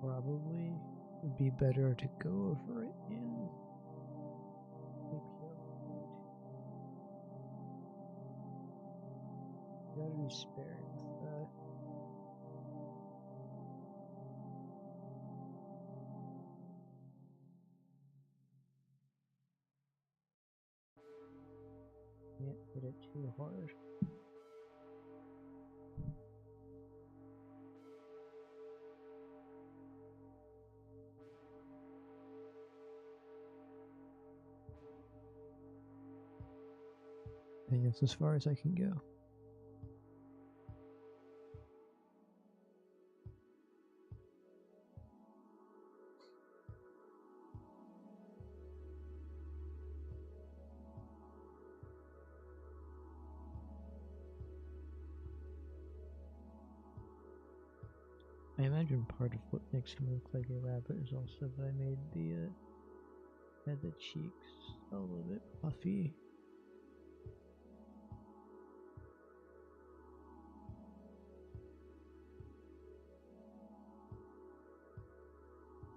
probably be better to go over it in APL. You gotta be sparing with that. Can't hit it too hard. I think that's as far as I can go. I imagine part of what makes him look like a rabbit is also that I made the cheeks a little bit puffy.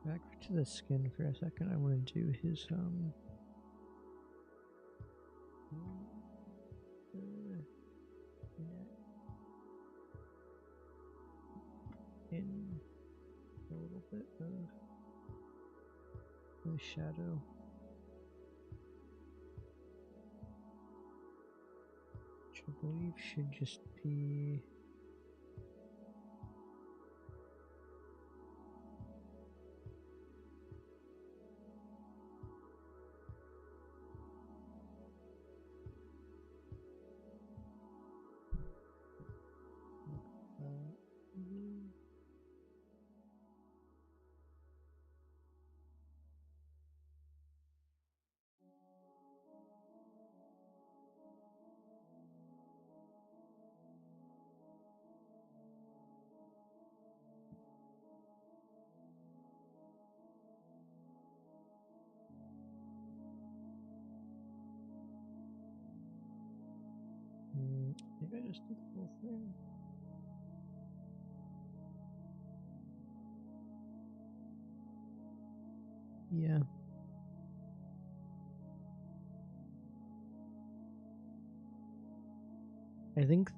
Back to the skin for a second. I want to do his in a little bit of the shadow. Which I believe should just be I think I just did the whole thing. Yeah. I think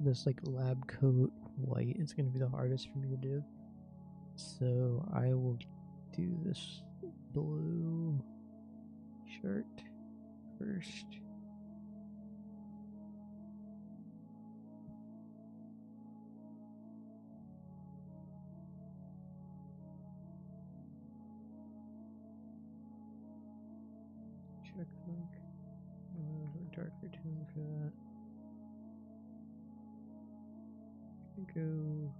this like lab coat white is going to be the hardest for me to do. So I will do this blue shirt first. Check link. A darker tone for that. Go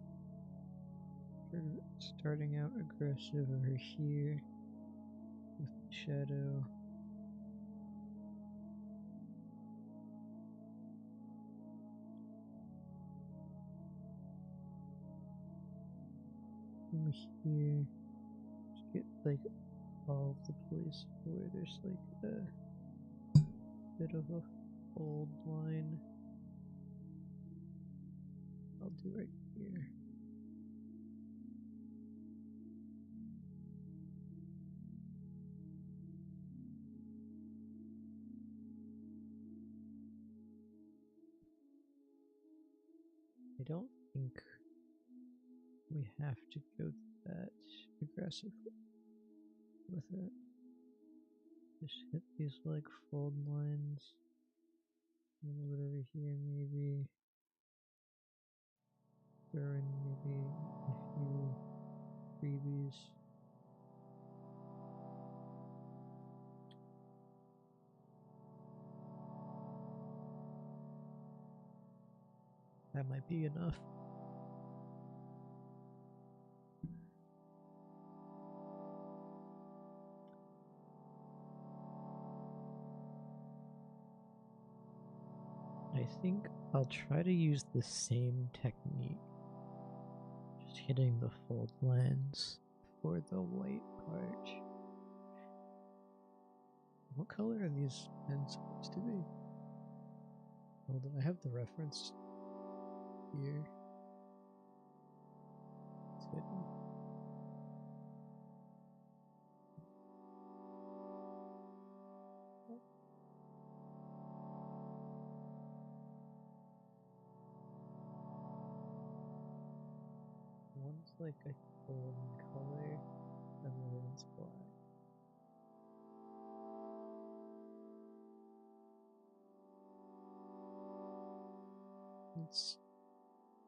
starting out aggressive over here with the shadow. Over here, just get like all of the places where there's like a bit of a fold line. I'll do right here. I don't think we have to go that aggressive with it. Just hit these like fold lines. A little bit over here maybe. Throw in maybe a few freebies. That might be enough. I think I'll try to use the same technique, just hitting the fold lines for the white part. What color are these pens supposed to be? Hold on, I have the reference here. It's hidden. One's like a golden color, and the other one's black. Let's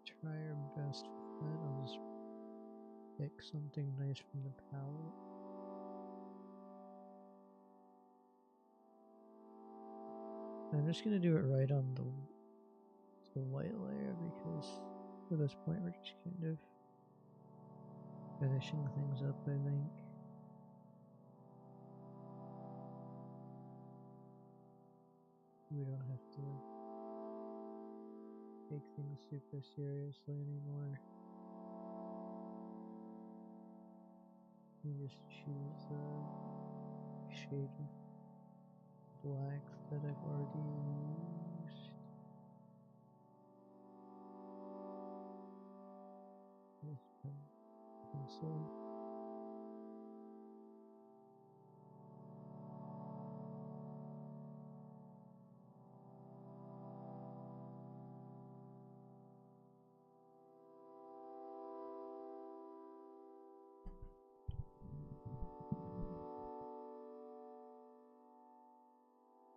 try our best with that. I'll just pick something nice from the palette. I'm just gonna do it right on the white layer because at this point we're just kind of finishing things up, I think. We don't have to take things super seriously anymore. You just choose the shade of black that I've already used. This pencil.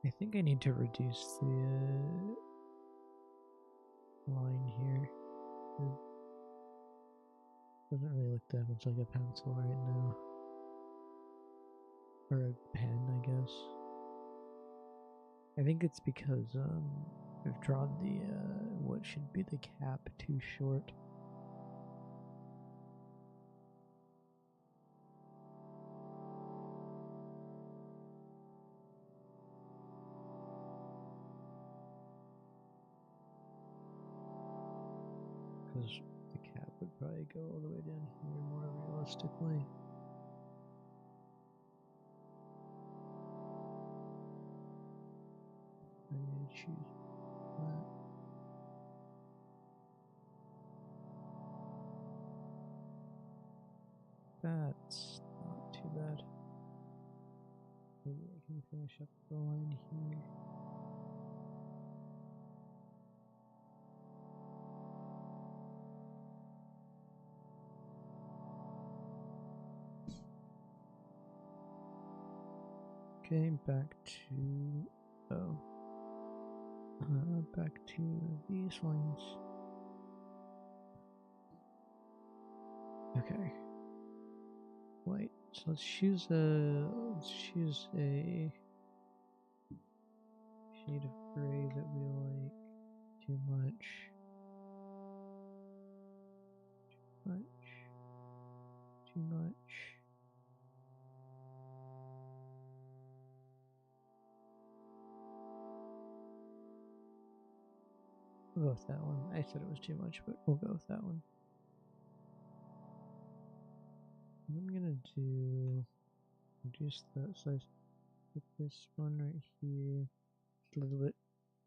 I think I need to reduce the line here. It doesn't really look that much like a pencil right now. Or a pen, I guess. I think it's because I've drawn the what should be the cap too short. Because the cap would probably go all the way down here more realistically. I need to choose that. That's not too bad. Maybe I can finish up the line here. Okay, back to these lines. Okay. White. So let's choose a shade of gray that we like. Too much. Too much. We'll go with that one. I said it was too much, but we'll go with that one. I'm gonna do reduce that size. Put this one right here. A little bit. I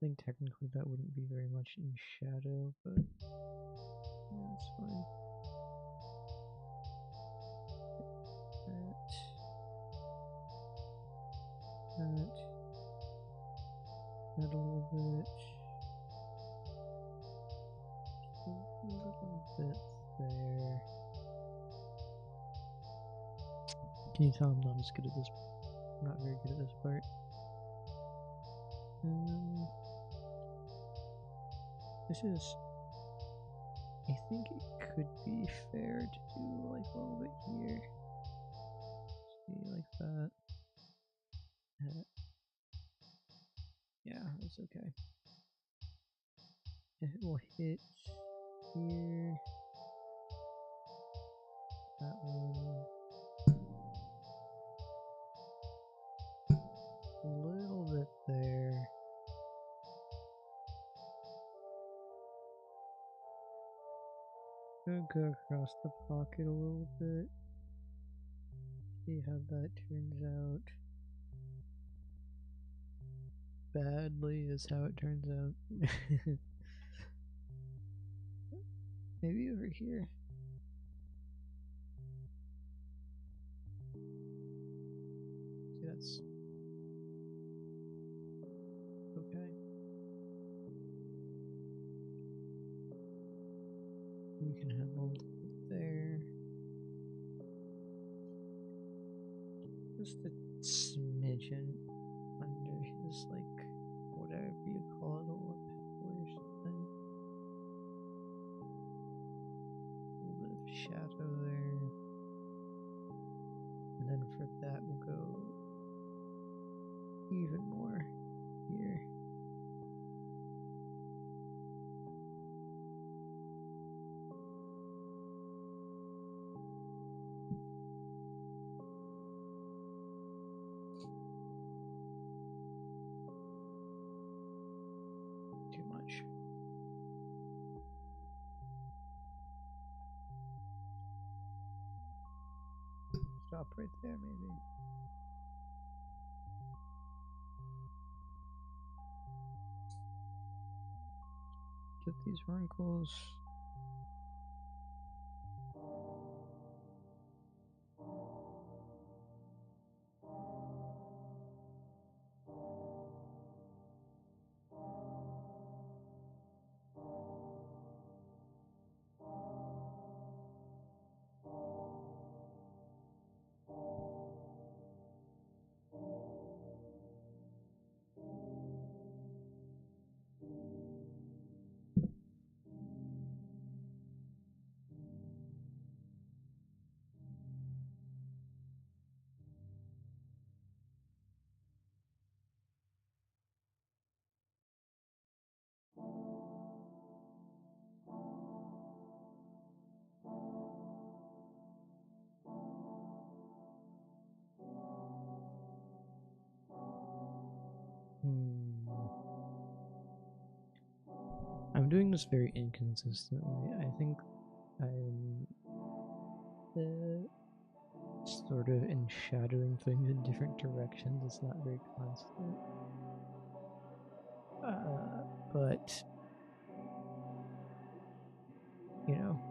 think technically that wouldn't be very much in shadow, but yeah, that's fine. That a little bit. A little bit there. Can you tell I'm not as good at this? I'm not very good at this part. This is. I think it could be fair to do like a little bit here. See, like that. Yeah, that's okay. It will hit here. That one. A little bit there. gonna go across the pocket a little bit. See how that turns out. Badly is how it turns out. Maybe over here. See, that's okay. We can have a little bit there. Just a smidgen under his, like, whatever you call it, a lapel or something. A little bit of shadow there. And then for that, we'll go even more here. Too much. Stop right there, maybe. Get these wrinkles. I'm doing this very inconsistently. I think I'm sort of shadowing things in different directions. It's not very constant. But you know,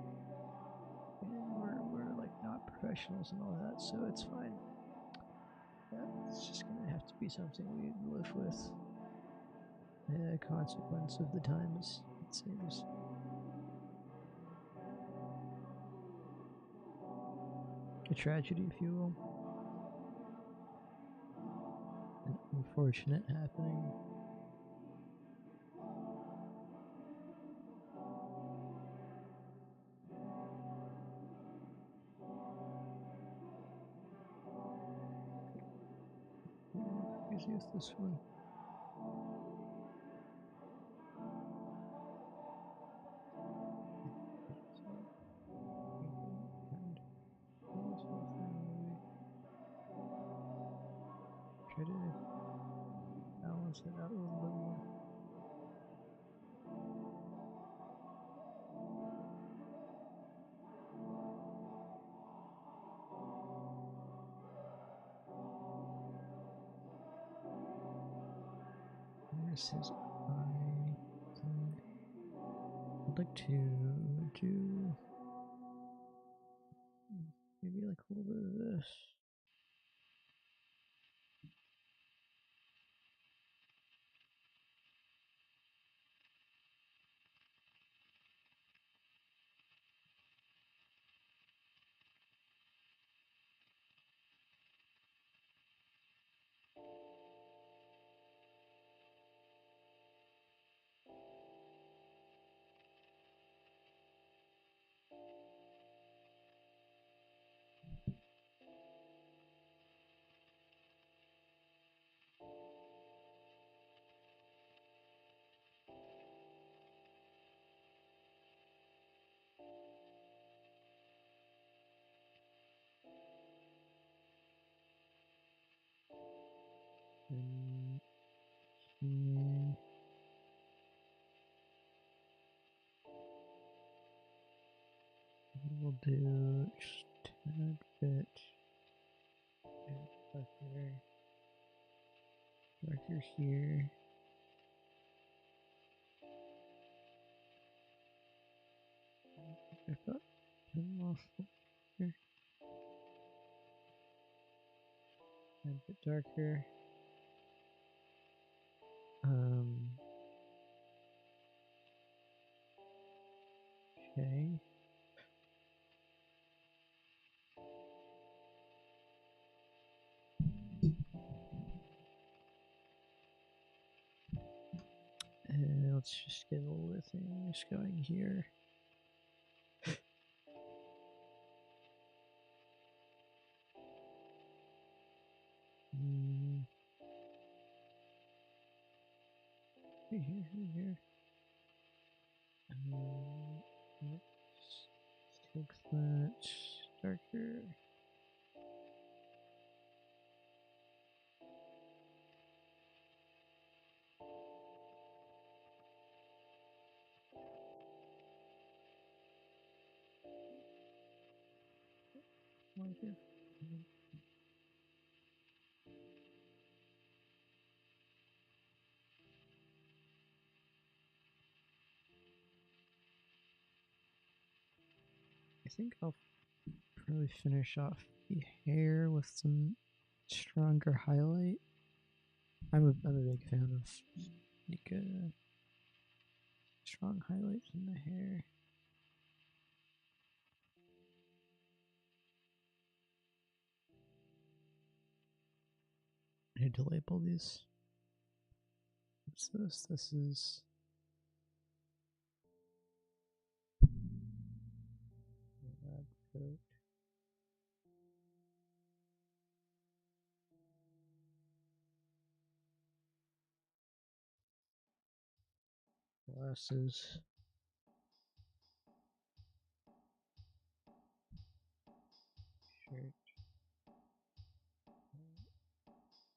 we're like not professionals and all that, so it's fine. It's just gonna have to be something we live with. A consequence of the times, it seems. A tragedy, if you will. An unfortunate happening. Let's use this one. Try to balance it out a little bit more. Where's his eye? I'd like to do maybe like a little bit of this. And here. do just a tad bit darker, darker here. I've got them off here. A bit darker. Okay. And let's just get all the things going here. Here. Let's take that darker. Right here. I think I'll probably finish off the hair with some stronger highlight. I'm a big fan of like strong highlights in the hair. I need to label these. What's this? This is lab coat. Glasses. Shirt.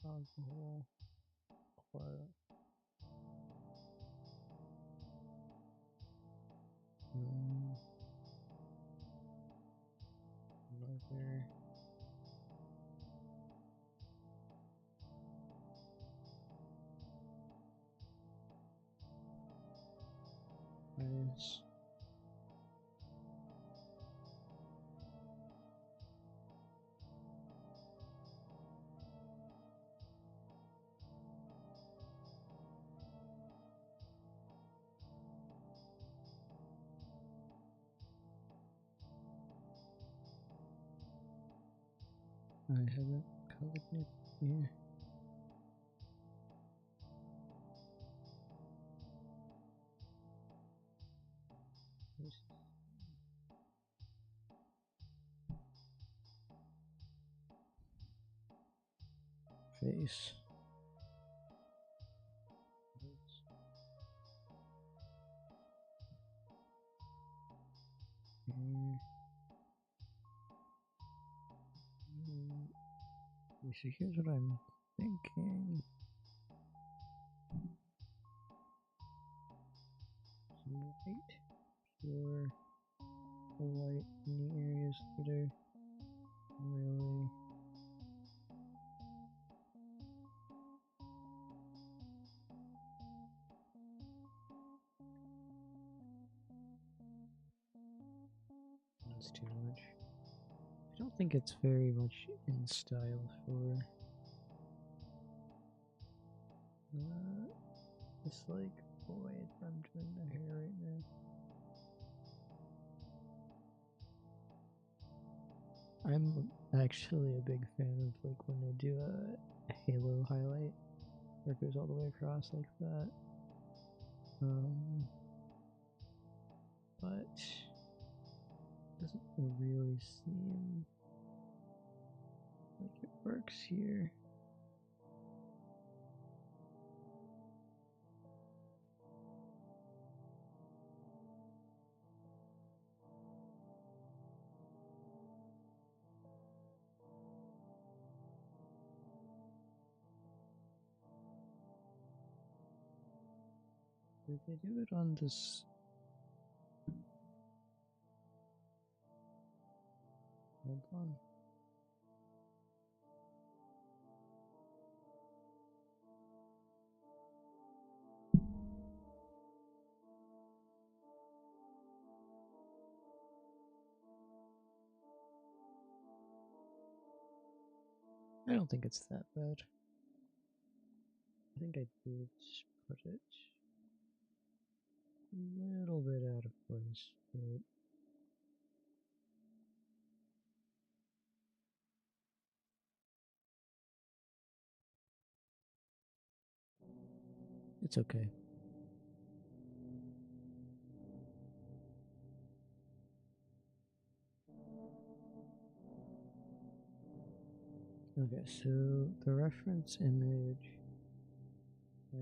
Alcohol. Clothes. Leather. Eyes. I haven't colored it here. Face. So here's what I'm thinking. Some white, pure white in the areas that are really that's too much. I don't think it's very much in style for this like boy I'm doing the hair right now. I'm actually a big fan of like when they do a halo highlight where it goes all the way across like that. But it doesn't really seem like it works here. Did they do it on this? Hold on. I don't think it's that bad. I think I did put it a little bit out of place, but it's okay. Okay, so the reference image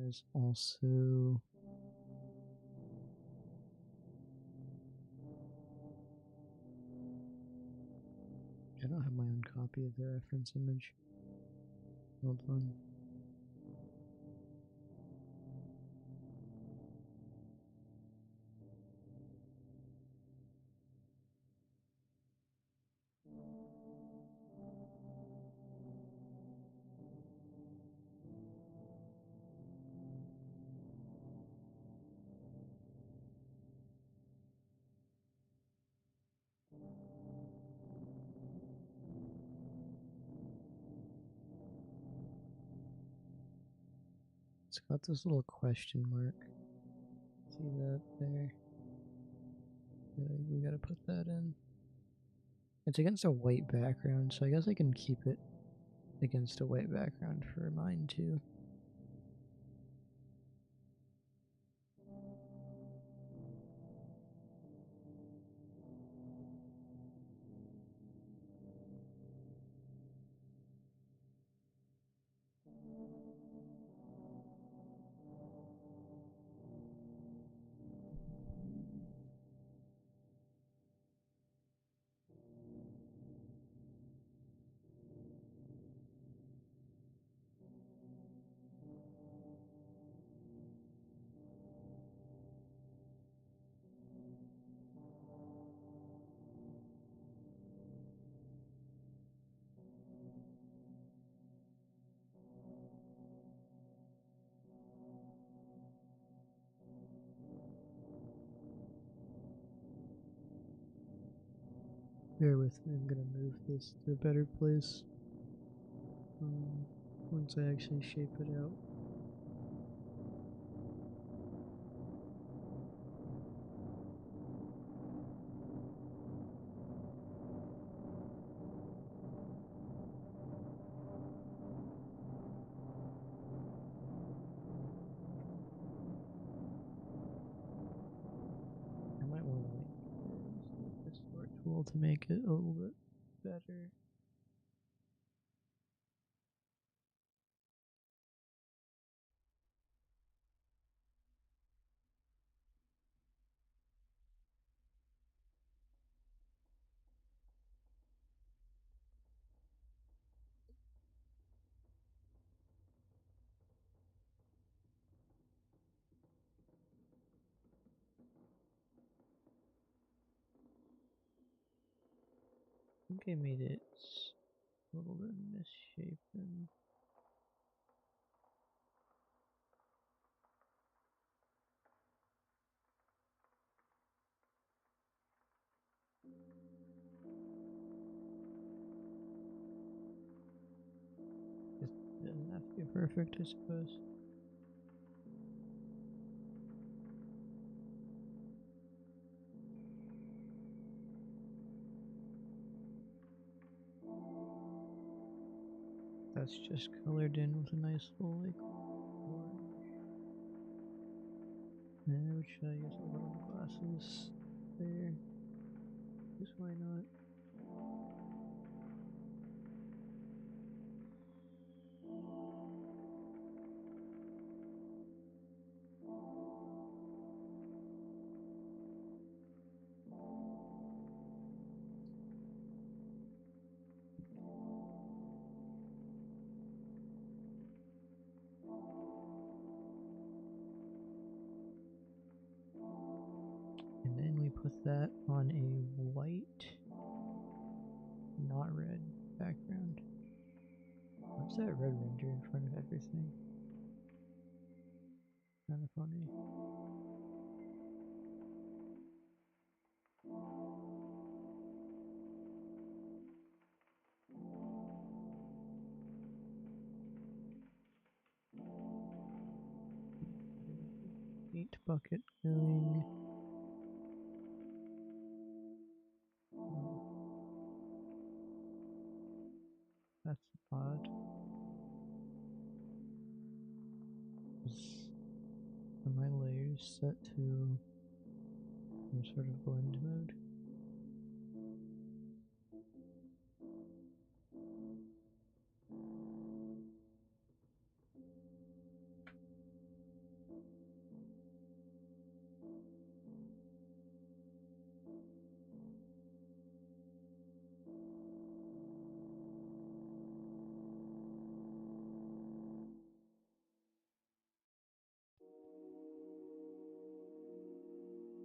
is also I don't have my own copy of the reference image. Hold on. It's got this little question mark. See that there? Yeah, we gotta put that in. It's against a white background, so I guess I can keep it against a white background for mine too. Bear with me, I'm gonna move this to a better place once I actually shape it out. I might want to use the distort tool to make it a little bit better. I think I made it a little bit misshapen. It doesn't have to be perfect, I suppose. That's just colored in with a nice little like orange. And should I use a little glasses there? Just why not? And then we put that on a white not red background. What's that Red Ranger in front of everything? Kind of funny. Paint bucket going. That's odd. Are my layers set to some sort of blend mode?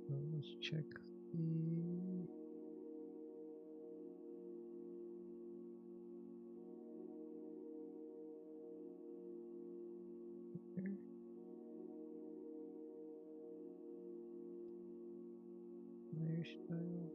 Well, let's check the... Here. Layer style.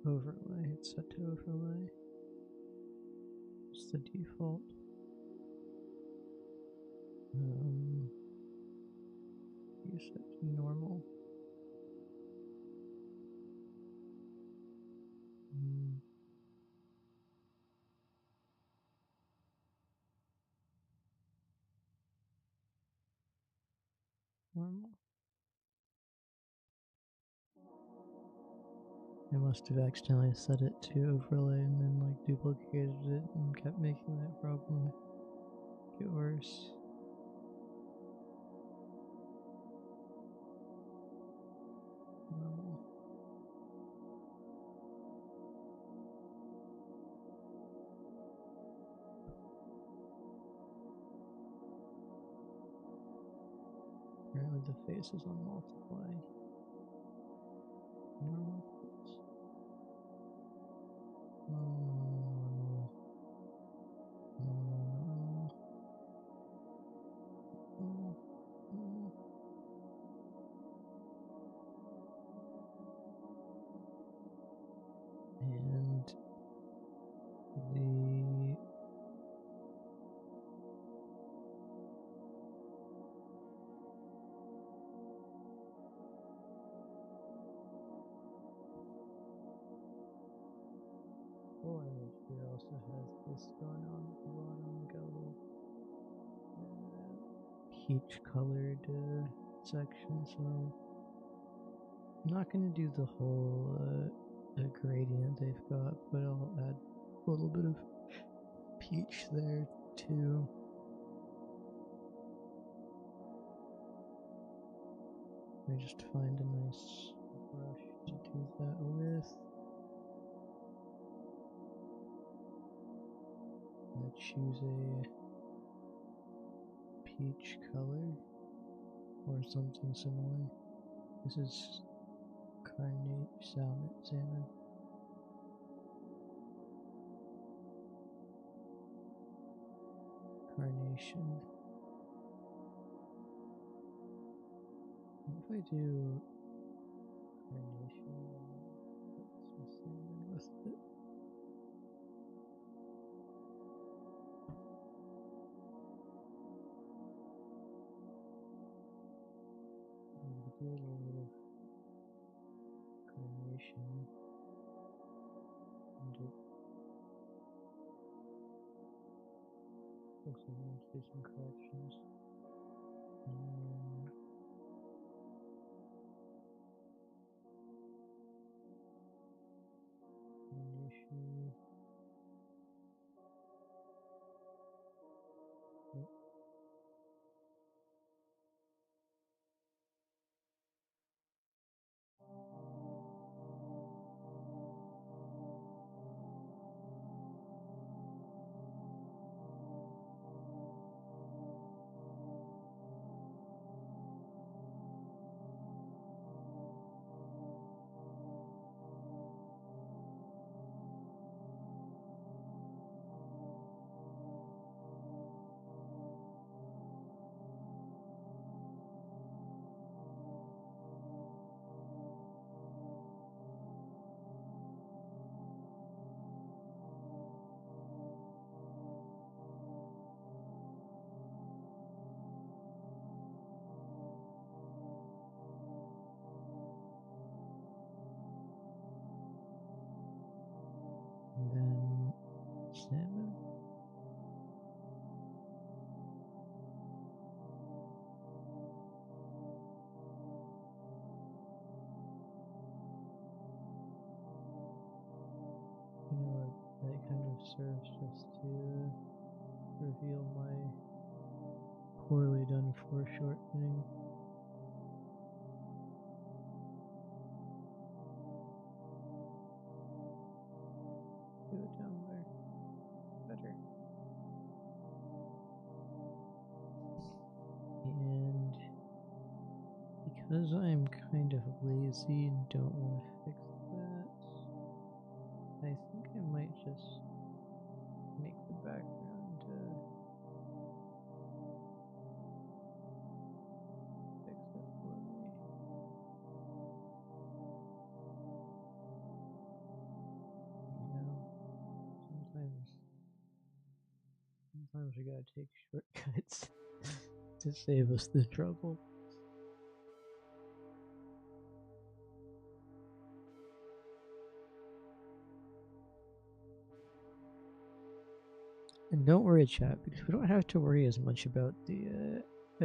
Overlay, it's set to overlay. It's the default. You set to normal. Normal. I must have accidentally set it to overlay and then like duplicated it and kept making that problem get worse. Normal. Apparently the face is on multiply. Normal. Normal. Normal. Normal. Normal. And the full image here also has this going on at the bottom. Got a little peach colored section, so I'm not going to do the whole gradient they've got, but I'll add a little bit of peach there too. Let me just find a nice brush to do that with. I choose a peach color or something similar. This is salmon. Carnation. What if I do carnation? Put some salmon with it. do a little bit of carnation and it looks like I want to do some corrections. Carnation. Yep. And then salmon. You know what? That kind of serves just to reveal my poorly done foreshortening. Do it down there. Better. And because I'm kind of lazy and don't want to fix that, I think I might just make the background fix it for me. You know, sometimes we gotta take shortcuts to save us the trouble. And don't worry, chat, because we don't have to worry as much about the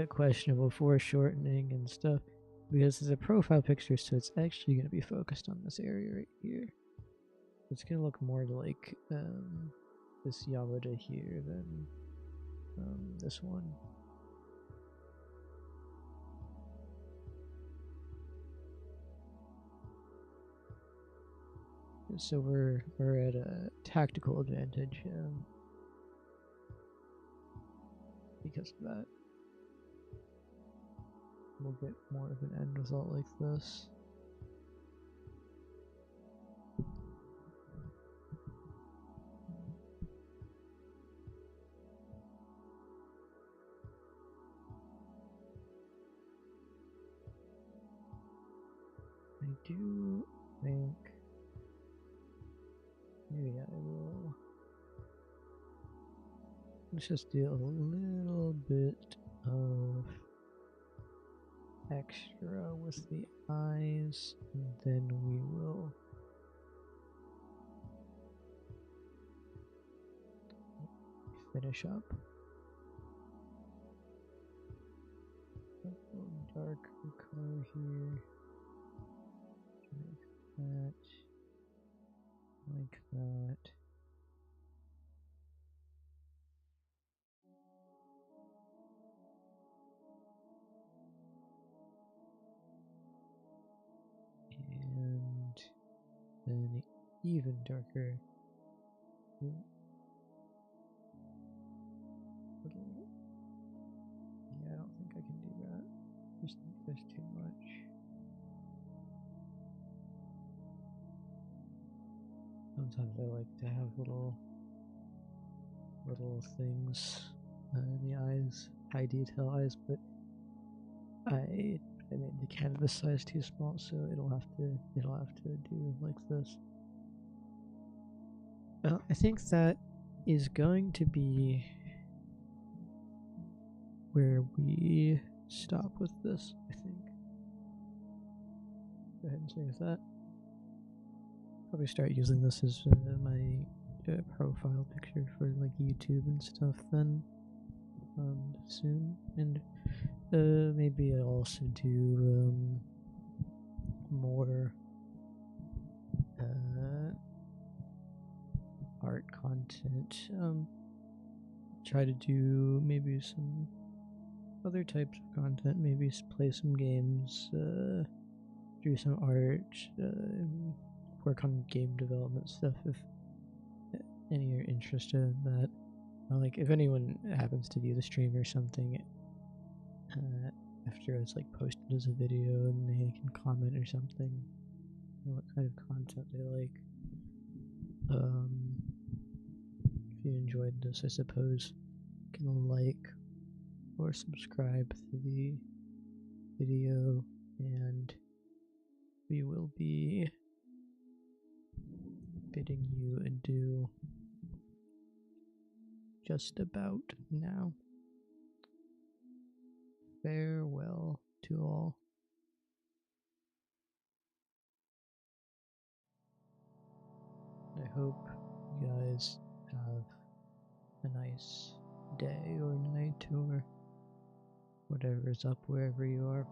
questionable foreshortening and stuff, because it's a profile picture, so it's actually going to be focused on this area right here. It's going to look more like this Yamada here than this one. So we're at a tactical advantage because of that. We'll get more of an end result like this. I do think maybe I will. Let's just do a little bit of extra with the eyes, and then we will finish up. A little darker color here. Like that. And then even darker. Little. Yeah, I don't think I can do that. Just think there's too much. Sometimes I like to have little things in the eyes, high detail eyes, but I made the canvas size too small, so it'll have to do like this. I think that is going to be where we stop with this, I think. go ahead and save that. Probably start using this as my profile picture for like YouTube and stuff then soon. And maybe I'll also do more art content. Try to do maybe some other types of content, maybe play some games, do some art, work on game development stuff if any are interested in that. Like, if anyone happens to view the stream or something after it's like posted as a video, and they can comment or something, what kind of content they like. If you enjoyed this, I suppose you can like or subscribe to the video, and we will be bidding you adieu just about now. Farewell to all. I hope you guys have a nice day or night or whatever's up wherever you are.